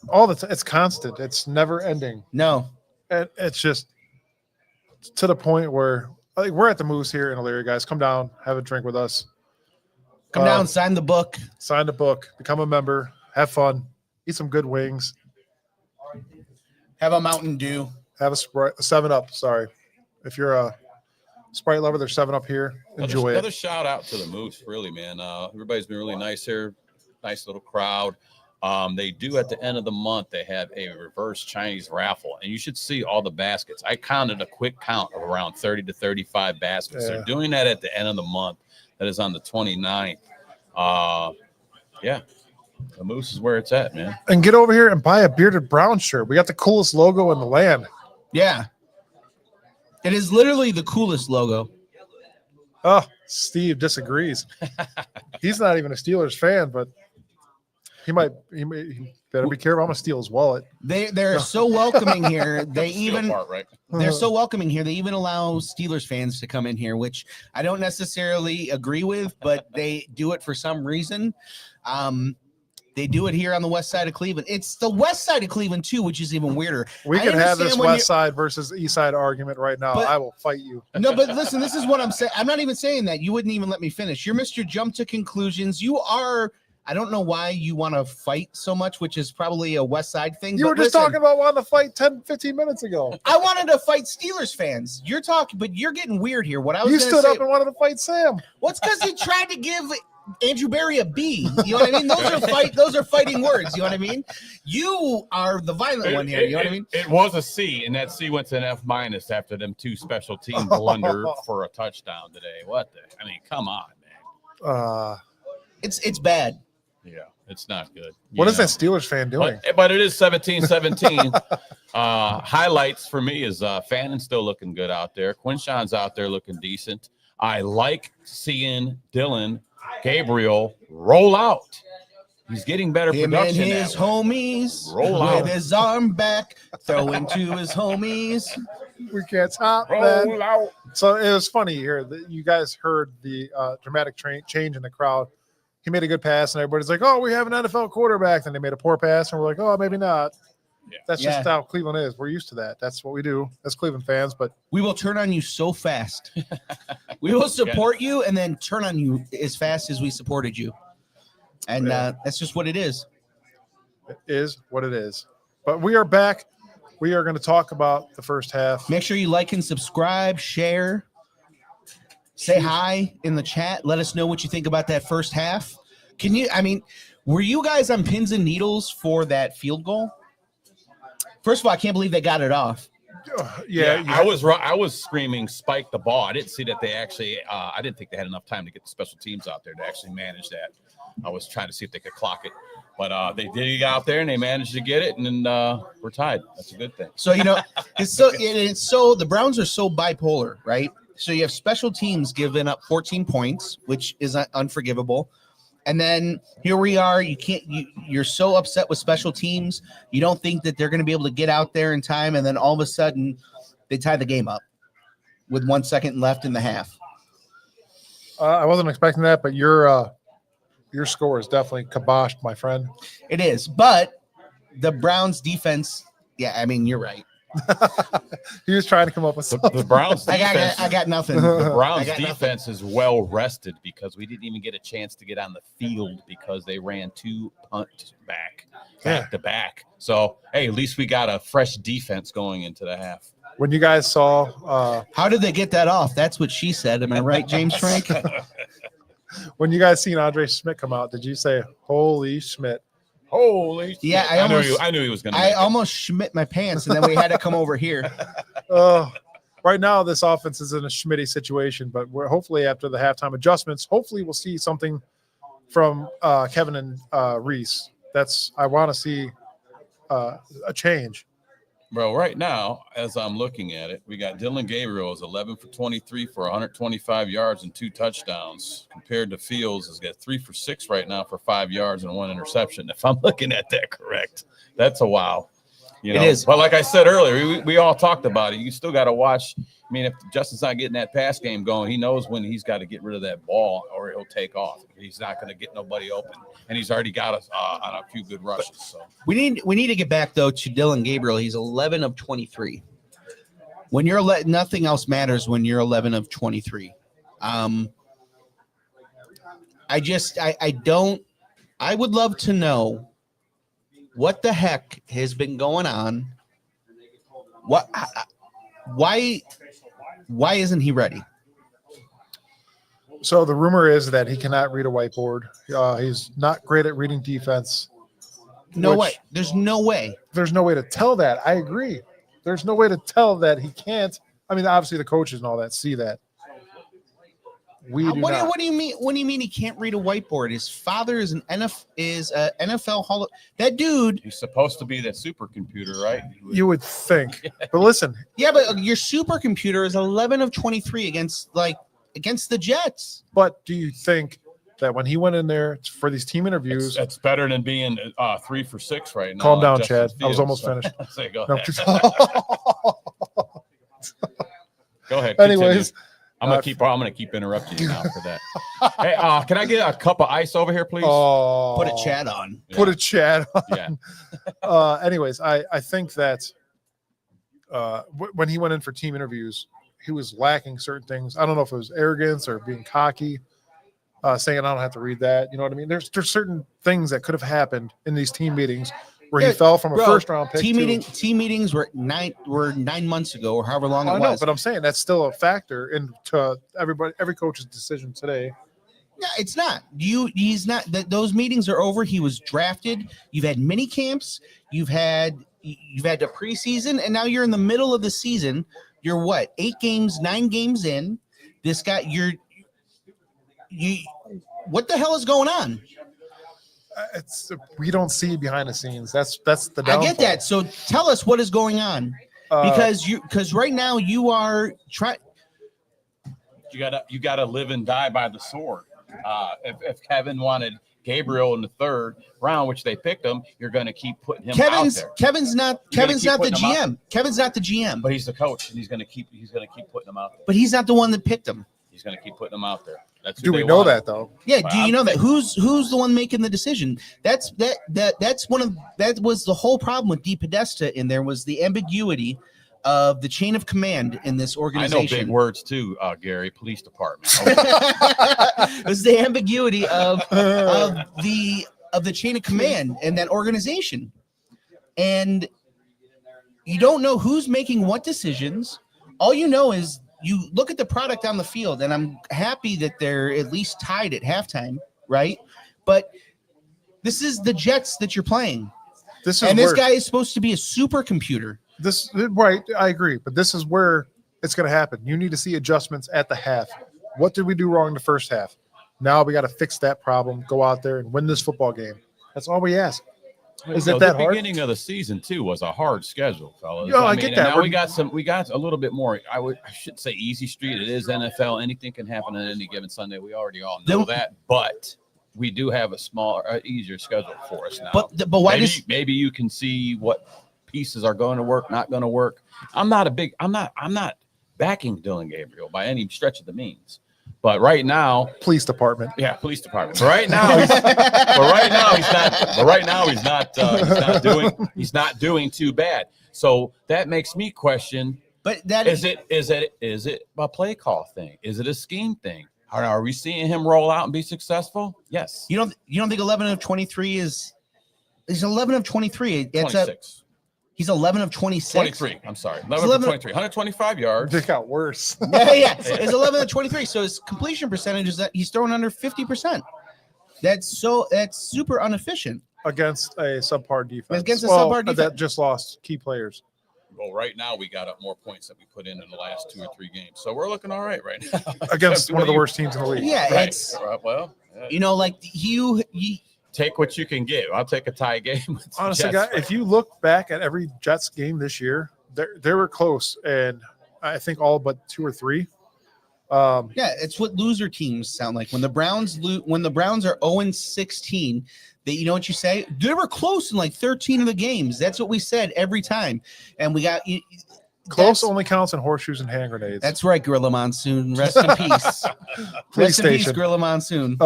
All the time. It's constant. It's never ending. No. And it's just to the point where like we're at the Moose here in Elyria, guys. Come down, have a drink with us. Come down, sign the book. Sign the book, become a member, have fun, eat some good wings, Have a Mountain Dew. have a Sprite, a 7-Up. Sorry, if you're a Sprite lover, there's 7-Up here. Enjoy Another it. shout out to the Moose, really, man. Everybody's been really nice here. Nice little crowd. They do at the end of the month, they have a reverse Chinese raffle, and you should see all the baskets. I counted a quick count of around 30 to 35 baskets. Yeah. They're doing that at the end of the month. That is on the 29th. Yeah, the Moose is where it's at, man. And get over here and buy a Bearded Brown shirt. We got the coolest logo in the land. Yeah. It is literally the coolest logo. Oh, Steve disagrees. He's not even a Steelers fan, but he better be careful. I'm gonna steal his wallet. They're so welcoming here. They Steel even part, right? they're so welcoming here. They even allow Steelers fans to come in here, which I don't necessarily agree with, but they do it for some reason. They do it here on the west side of Cleveland. It's the west side of Cleveland too, which is even weirder. We I can have this understand when west side versus east side argument right now. But- I will fight you. No, but listen, this is what I'm saying. I'm not even saying that. You wouldn't even let me finish. You're Mr. Jump to Conclusions. You are. I don't know why you want to fight so much, which is probably a West Side thing. You but were just listen, talking about wanting to fight 10, 15 minutes ago. I wanted to fight Steelers fans. You're talking, but you're getting weird here. What I was You gonna stood say, up and wanted to fight Sam. what's because he tried to give Andrew Berry a B. You know what I mean? Those are fighting words. You know what I mean? You are the violent one here. You know what I mean? It was a C, and that C went to an F- after them 2 special team blunder for a touchdown today. What the? I mean, come on, man. It's bad. Yeah, it's not good. What You is know? that Steelers fan doing? But it is 17-17. Highlights for me is Fannon's still looking good out there. Quinshawn's out there looking decent. I like seeing Dylan Gabriel roll out. He's getting better Him and production. his that way. homies Roll with out. his arm back, throwing to his homies. We can't top Roll that. out. So it was funny here that you guys heard the dramatic change in the crowd. He made a good pass, and everybody's like, "Oh, we have an NFL quarterback." Then they made a poor pass, and we're like, "Oh, maybe not." Yeah. That's Yeah. just how Cleveland is. We're used to that. That's what we do as Cleveland fans. But We will turn on you so fast. We will support you and then turn on you as fast as we supported you. And that's just what it is. it is what it is. But we are back. We are going to talk about the first half. Make sure you like and subscribe, share, say hi in the chat. Let us know what you think about that first half. Were you guys on pins and needles for that field goal? First of all, I can't believe they got it off. Yeah, I was screaming, spike the ball. I didn't see that they actually. I didn't think they had enough time to get the special teams out there to actually manage that. I was trying to see if they could clock it, but they did get out there and they managed to get it, and then we're tied. That's a good thing. So it's so the Browns are so bipolar, right? So you have special teams giving up 14 points, which is unforgivable. And then here we are. You're so upset with special teams. You don't think that they're going to be able to get out there in time. And then all of a sudden they tie the game up with 1 second left in the half. I wasn't expecting that, but your score is definitely kiboshed, my friend. It is. But the Browns defense. Yeah, I mean, you're right. He was trying to come up with something. The Browns defense. I got nothing. The Browns I got defense is well rested because we didn't even get a chance to get on the field because they ran 2 punts back to back. So, hey, at least we got a fresh defense going into the half. When you guys saw, How did they get that off? That's what she said. Am I right, James Frank? when you guys seen Andre Schmidt come out, did you say, "Holy Schmidt"? Holy Yeah, shit. I almost- I knew he was going to. I almost schmidt my pants, and then we had to come over here. Right now, this offense is in a Schmitty situation, but we're hopefully after the halftime adjustments, hopefully we'll see something from Kevin and Reese. I want to see a change. Bro, right now, as I'm looking at it, we got Dylan Gabriel is 11 for 23 for 125 yards and 2 touchdowns, compared to Fields has got 3 for 6 right now for 5 yards and 1 interception. If I'm looking at that correct, that's a wow. You know, It is. But like I said earlier, we all talked about it. You still got to watch. I mean, if Justin's not getting that pass game going, he knows when he's got to get rid of that ball or he'll take off. He's not going to get nobody open, and he's already got us on a few good rushes. So We need to get back though to Dylan Gabriel. He's 11 of 23. When you're nothing else matters when you're 11 of 23. I would love to know what the heck has been going on. Why isn't he ready? So the rumor is that he cannot read a whiteboard. He's not great at reading defense. No Which- way. There's no way. There's no way to tell that. I agree. There's no way to tell that he can't. I mean, obviously the coaches and all that see that. We do What not. do you mean? What do you mean he can't read a whiteboard? His father is an NFL Hall. That dude. he's supposed to be that supercomputer, right? You would think. But listen, Yeah, but your supercomputer is 11 of 23 against the Jets. but do you think that when he went in there for these team interviews, That's better than being 3 for 6 right now. calm like down, Justin Chad. I was Fields. almost finished. Say, go No. ahead. Go ahead. Continue. Anyways, I'm gonna keep interrupting you now for that. Hey, can I get a cup of ice over here, please? Put a chat on. Put a chat on. Yeah. Anyways, I think that when he went in for team interviews, he was lacking certain things. I don't know if it was arrogance or being cocky, saying I don't have to read that. You know what I mean? There's certain things that could have happened in these team meetings where he fell from a first round pick. Team meetings were 9 months ago or however long I it know, was. but I'm saying that's still a factor into every coach's decision today. No, it's not. He's not. Those meetings are over. He was drafted. You've had mini camps. You've had the preseason, and now you're in the middle of the season. You're what? 9 games in. This guy, what the hell is going on? We don't see behind the scenes. That's the downfall. I get that. So tell us what is going on, because right now you are trying. You gotta live and die by the sword. If Kevin wanted Gabriel in the 3rd round, which they picked him, you're going to keep putting him out there. Kevin's not the putting him out GM. Kevin's not the GM. But he's the coach, and he's going to keep putting him out there. But he's not the one that picked him. He's going to keep putting him out there. That's Do who we they know want. that though? Yeah, Well, do you I'm know that? thinking- Who's the one making the decision? That was the whole problem with Dee Podesta in there, was the ambiguity of the chain of command in this I know organization. big words too, Gary. Police department. It was the ambiguity of the chain of command in that organization, and you don't know who's making what decisions. All you know is you look at the product on the field, and I'm happy that they're at least tied at halftime, right? But this is the Jets that you're playing, This is and this where, guy is supposed to be a supercomputer. This right. I agree, but this is where it's going to happen. You need to see adjustments at the half. What did we do wrong in the first half? Now we got to fix that problem. Go out there and win this football game. That's all we ask. Is it that the hard? beginning of the season too was a hard schedule, fellas. No, I get and that. Now We're- we got a little bit more. I should say easy street. It is NFL. Anything can happen on any given Sunday. We already all know that, but we do have a smaller, easier schedule for us now. But why maybe you can see what pieces are going to work, not going to work. I'm not backing Dylan Gabriel by any stretch of the means. But right now, Police department. yeah, police department. But right now, he's not doing too bad. So that makes me question: But that is it a play call thing? Is it a scheme thing? Are we seeing him roll out and be successful? Yes. you don't think 11 of 23 is 11 of 23? It's 26. He's 11 of 26. 23. I'm sorry. 11 11 of 23. 125 yards. It got worse Yeah. It's 11 of 23. So his completion percentage is that he's throwing under 50%. That's super inefficient. against a subpar defense. Against a subpar defense. That just lost key players. Well, right now we got up more points than we put in the last 2 or 3 games. So we're looking all right now. Against one of the worst teams in the league. Yeah, Right. it's Well, like you take what you can get. I'll take a tie game. with the Honestly, Jets. guys, if you look back at every Jets game this year, they were close, and I think all but 2 or 3. it's what loser teams sound like. When the Browns are 0-16, you know what you say? They were close in like 13 of the games. That's what we said every time. And we got Close only counts in horseshoes and hand grenades. That's right, Gorilla Monsoon. Rest in peace. Police Rest in peace, station. Gorilla Monsoon.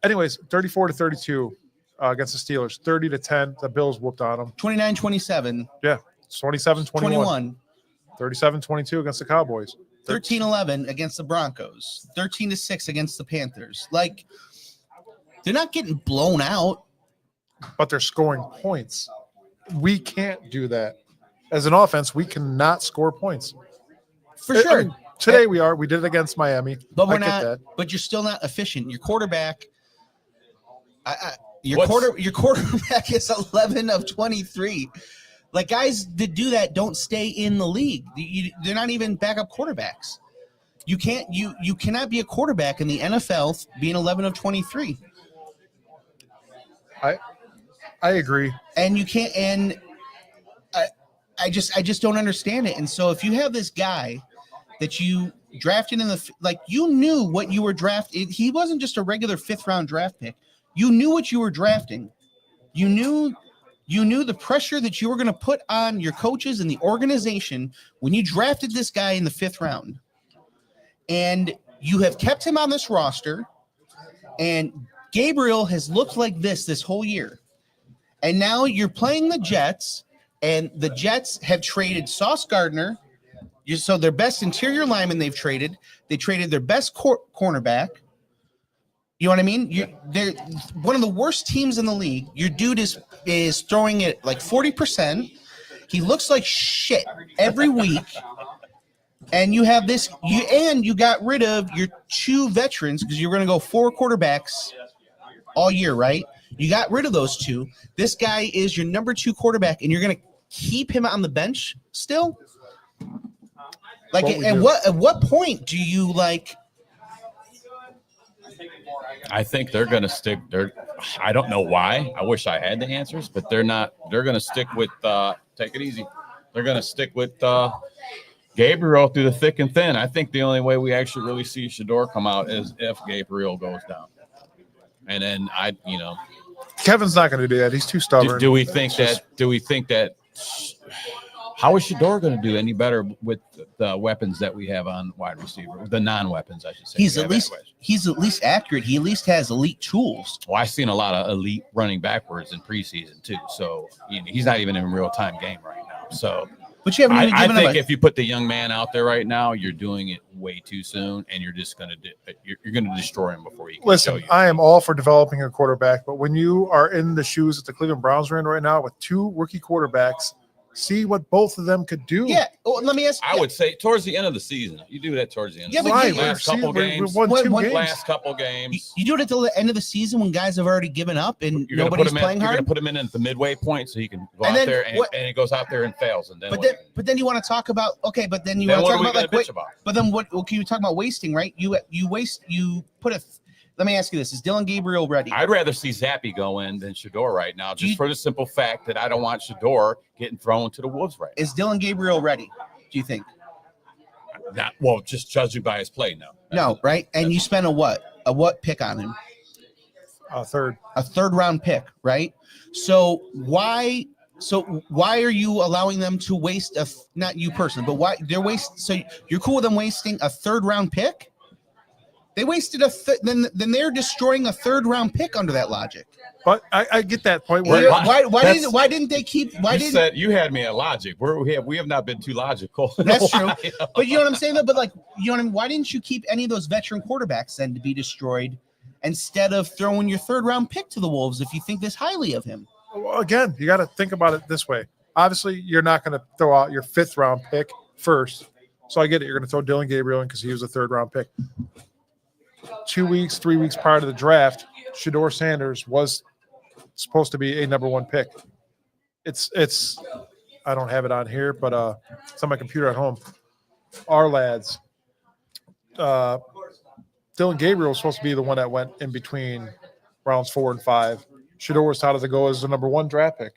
Anyways, 34-32 against the Steelers. 30-10, the Bills whooped on them. 29-27. Yeah, 27-21. 21. 37-22 against the Cowboys. 13-11 against the Broncos. 13-6 against the Panthers. Like, they're not getting blown out. But they're scoring points. We can't do that. As an offense, we cannot score points. For sure. I mean, today we are. We did it against Miami. But we're I get not. that. But you're still not efficient. Your quarterback. Your What's- quarterback is 11 of 23. Like, guys that do that don't stay in the league. They're not even backup quarterbacks. You cannot be a quarterback in the NFL being 11 of 23. I agree. And you can't. And I just don't understand it. And so if you have this guy that you drafted you knew what you were drafting. He wasn't just a regular 5th round draft pick. You knew what you were drafting. You knew the pressure that you were going to put on your coaches and the organization when you drafted this guy in the 5th round. And you have kept him on this roster. And Gabriel has looked like this whole year. And now you're playing the Jets, and the Jets have traded Sauce Gardner. So their best interior lineman they've traded. They traded their best cornerback. You know what I mean? They're one of the worst teams in the league. Your dude is throwing it like 40%. He looks like shit every week. And you have this, you got rid of your 2 veterans because you're going to go 4 quarterbacks all year, right? You got rid of those 2. This guy is your number 2 quarterback, and you're going to keep him on the bench still? Like, at what point do you like? I think they're going to stick. I don't know why. I wish I had the answers, but they're not. They're going to stick with. Take it easy. They're going to stick with Gabriel through the thick and thin. I think the only way we actually really see Shador come out is if Gabriel goes down, and then Kevin's not going to do that. He's too stubborn. Do we think that? How is Shador going to do any better with the weapons that we have on wide receiver? The non-weapons, I should say. He's at least accurate. He at least has elite tools. Well, I've seen a lot of elite running backwards in preseason too. So he's not even in a real-time game right now. So, but you haven't even given I him think if you put the young man out there right now, you're doing it way too soon, and you're just going to you're going to destroy him before he can show Listen, you. I am all for developing a quarterback, but when you are in the shoes that the Cleveland Browns are in right now with 2 rookie quarterbacks, see what both of them could do. Yeah. Well, let me ask. I would say towards the end of the season, you do that towards the end. Yeah, of the but season. you- last couple games, We won 2 One- games. last couple games. You do it until the end of the season when guys have already given up and You're going to put nobody's him in. playing You're going hard. to put him in at the midway point so he can go And out then there and he goes out there and fails. And then But then you want to talk about But then you then want to what talk are we about going to bitch about? But then what? Okay, you talk about wasting, right? You waste. You put a. Let me ask you this: is Dylan Gabriel ready? I'd rather see Zappy go in than Shador right now, just for the simple fact that I don't want Shador getting thrown to the wolves right now. Is Dylan Gabriel ready? Do you think? Just judging by his play, no. No, right? And you spent a what pick on him? Third. A 3rd round pick, right? So why are you allowing them to waste not you personally, but why they're so you're cool with them wasting a 3rd round pick? They wasted then they're destroying a 3rd round pick under that logic. But I get that point. Why didn't they keep? You had me at logic. We have not been too logical. That's true. But you know what I'm saying though. But why didn't you keep any of those veteran quarterbacks then to be destroyed instead of throwing your 3rd round pick to the wolves if you think this highly of him? Well, again, you got to think about it this way. obviously you're not going to throw out your 5th round pick first. So I get it. You're going to throw Dylan Gabriel in because he was a 3rd round pick. 3 weeks prior to the draft, Shador Sanders was supposed to be a number 1 pick. It's I don't have it on here, but it's on my computer at home. Our lads, Dylan Gabriel was supposed to be the one that went in between rounds 4 and 5. Shador was touted to go as the number 1 draft pick,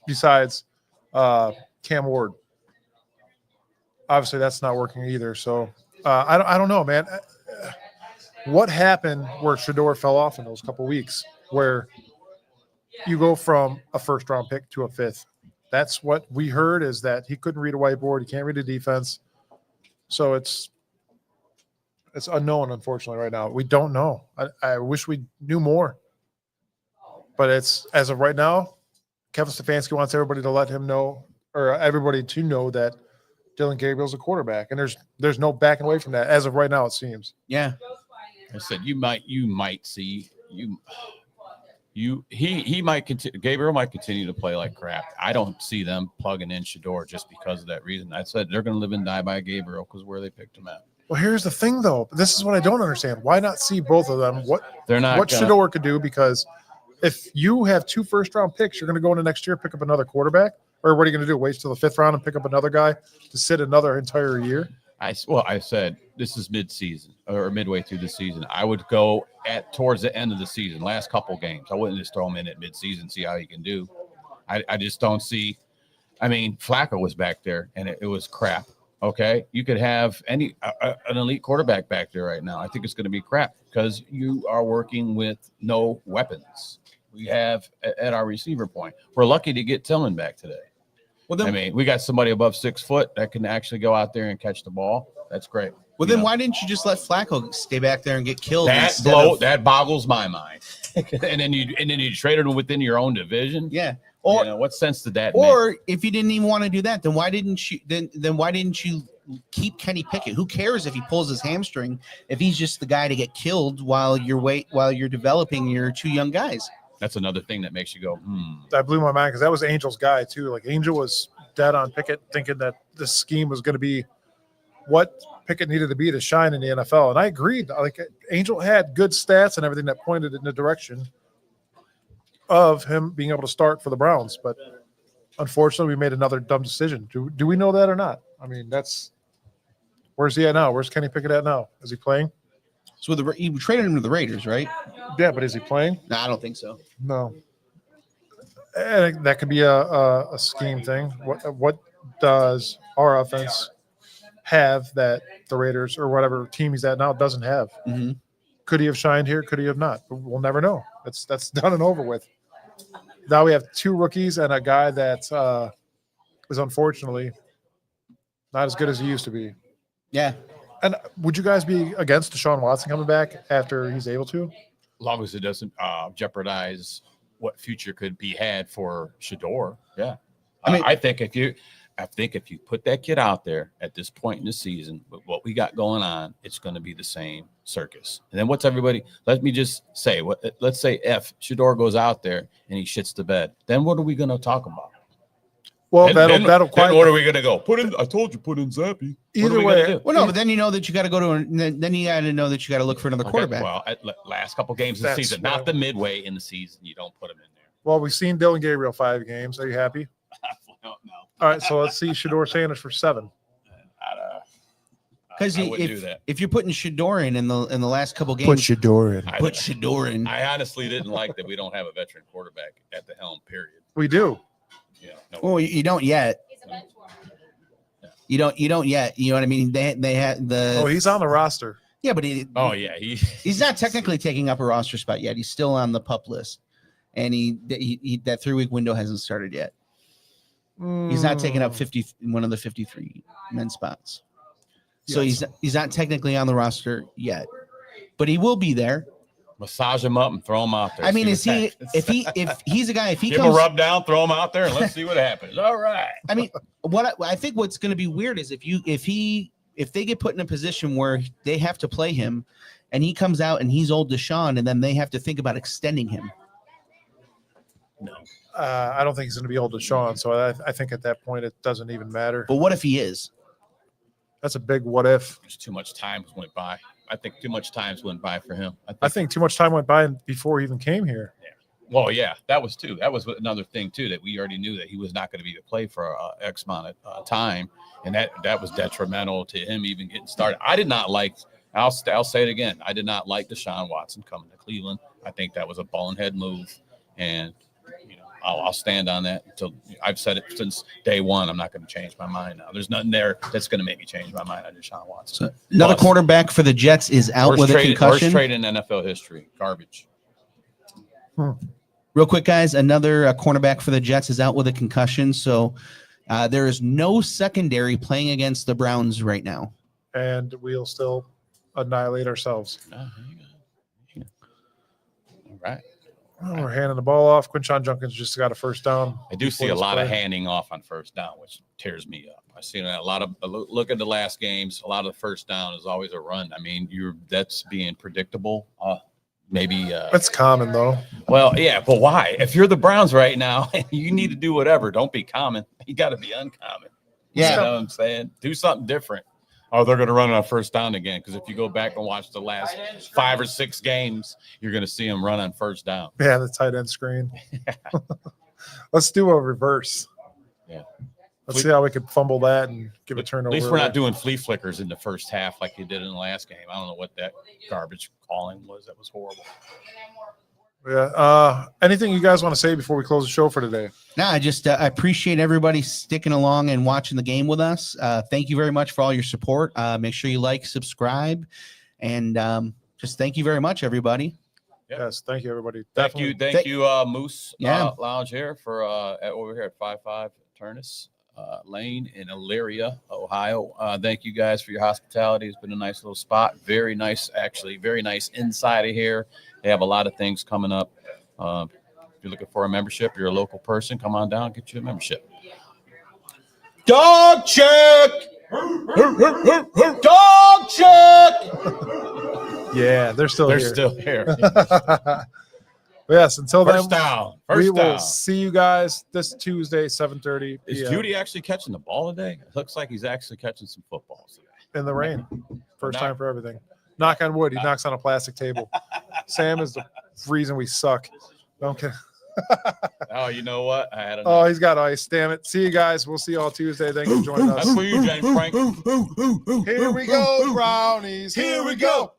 besides Cam Ward. Obviously, that's not working either. So I don't know, man. What happened where Shador fell off in those couple weeks, where you go from a 1st round pick to a 5th? That's what we heard, is that he couldn't read a whiteboard. He can't read a defense. So it's unknown, unfortunately, right now. We don't know. I wish we knew more. But it's, as of right now, Kevin Stefanski wants everybody to let him know, or everybody to know, that Dylan Gabriel's a quarterback. And there's no backing away from that. As of right now, it seems. Yeah. I said you might see he might continue. Gabriel might continue to play like crap. I don't see them plugging in Shador just because of that reason. I said they're going to live and die by Gabriel because where they picked him at. Well, here's the thing, though. This is what I don't understand. Why not see both of them? What Shador could do? Because if you have 2 first-round picks, you're going to go into next year, pick up another quarterback, or what are you going to do? Wait till the 5th round and pick up another guy to sit another entire year? I said this is mid-season or midway through the season. I would go towards the end of the season, last couple games. I wouldn't just throw him in at mid-season, see how he can do. I just don't see. I mean, Flacco was back there, and it was crap. Okay, you could have an elite quarterback back there right now. I think it's going to be crap because you are working with no weapons. We have at our receiver point. We're lucky to get Tillman back today. Well, then, I mean, we got somebody above 6 foot that can actually go out there and catch the ball. That's great. Well, then why didn't you just let Flacco stay back there and get killed? That boggles my mind. and then you traded him within your own division. Yeah. Or what sense did that or make? If you didn't even want to do that, then why didn't you keep Kenny Pickett? Who cares if he pulls his hamstring if he's just the guy to get killed while you're developing your 2 young guys? That's another thing that makes you go, That blew my mind because that was Angel's guy too. Like, Angel was dead on Pickett, thinking that this scheme was going to be what Pickett needed to be to shine in the NFL. And I agreed. Like, Angel had good stats and everything that pointed in the direction of him being able to start for the Browns. But unfortunately, we made another dumb decision. Do we know that or not? I mean, where's he at now? Where's Kenny Pickett at now? Is he playing? So you traded him to the Raiders, right? Yeah, but is he playing? No, I don't think so. No. And that could be a scheme thing. What does our offense have that the Raiders or whatever team he's at now doesn't have? Mm-hmm. Could he have shined here? Could he have not? We'll never know. That's done and over with. Now we have 2 rookies and a guy that is unfortunately not as good as he used to be. Yeah. And would you guys be against Deshaun Watson coming back after he's able to? as long as it doesn't jeopardize what future could be had for Shador. Yeah. I mean, I think if you put that kid out there at this point in the season with what we got going on, it's going to be the same circus. And then what's everybody? Let me just say, let's say if Shador goes out there and he shits the bed, then what are we going to talk about? Well, then that'll quite. Then what are we going to go? I told you, put in Zappy. Either way. Well, no, but then you know that you got to go to. Then you got to know that you got to look for another quarterback. Well, last couple games of the season, not the midway in the season, you don't put him in there. Well, we've seen Dylan Gabriel 5 games. Are you happy? No. All right, so let's see Shador Sanders for 7. Because if you're putting Shador in the last couple games, Put Shador in. Put Shador in. I honestly didn't like that we don't have a veteran quarterback at the helm. Period. We do. Yeah. No. Well, you don't yet. He's a bench warmer. You don't yet. You know what I mean? They had the. Oh, he's on the roster. Yeah, but he's not technically taking up a roster spot yet. He's still on the PUP list, and he that 3-week window hasn't started yet. He's not taking up one of the 53 men spots. So Yes. he's not technically on the roster yet, but he will be there. Massage him up and throw him out there. I mean, if he's a guy, if he give him a rub down, throw him out there, and let's see what happens. All right. I mean, I think what's going to be weird is if they get put in a position where they have to play him, and he comes out and he's old Deshaun, and then they have to think about extending him. No. I don't think he's going to be able to Deshaun. So I think at that point it doesn't even matter. But what if he is? That's a big what if. There's too much time went by. I think too much time went by for him. I think too much time went by before he even came here. Well, yeah, that was too. That was another thing too, that we already knew that he was not going to be the play for X amount of time, and that was detrimental to him even getting started. I did not like. I'll say it again. I did not like Deshaun Watson coming to Cleveland. I think that was a bonehead move, and I'll stand on that until I've said it since day one. I'm not going to change my mind now. There's nothing there that's going to make me change my mind on Deshaun Watson. So another quarterback for the Jets is out with a concussion. Worst trade in NFL history. Garbage. Real quick, guys, another cornerback for the Jets is out with a concussion. So there is no secondary playing against the Browns right now. And we'll still annihilate ourselves. All right. Oh, we're handing the ball off. Quinshon Junkins just got a first down. I do see a lot of handing off on first down, which tears me up. I've seen a lot of look at the last games. A lot of the first down is always a run. I mean, that's being predictable. Maybe that's common though. Well, yeah, but why? If you're the Browns right now, you need to do whatever. Don't be common. You got to be uncommon. Yeah, you know what I'm saying. Do something different. Oh, they're going to run on first down again. Because if you go back and watch the last 5 or 6 games, you're going to see them run on first down. Yeah, the tight end screen. Let's do a reverse. Yeah. Let's see how we could fumble that and give a turnover. At least we're not doing flea flickers in the first half like you did in the last game. I don't know what that garbage calling was. That was horrible. Yeah. Anything you guys want to say before we close the show for today? No, I just I appreciate everybody sticking along and watching the game with us. Thank you very much for all your support. Make sure you like, subscribe, and just thank you very much, everybody. Yep. Yes, thank you, everybody. Thank you, Moose Lounge here for over here at 55 Turnus Lane in Elyria, Ohio. Thank you guys for your hospitality. It's been a nice little spot. Very nice, actually. Very nice inside of here. They have a lot of things coming up. If you're looking for a membership, you're a local person, come on down, get you a membership. Dog check! Dog check! Yeah, they're still here. Yes, until First then, down. we will see you guys this Tuesday, 7:30 Is p.m. Judy actually catching the ball today? It looks like he's actually catching some footballs today. in the rain. First time for everything. Knock on wood. He knocks on a plastic table. Sam is the reason we suck. Don't care. Oh, you know what? I had Oh, he's got ice. Damn it. See you guys. We'll see you all Tuesday. Thanks for joining us. That's for you, James Frank. Here we go, brownies. Here we go.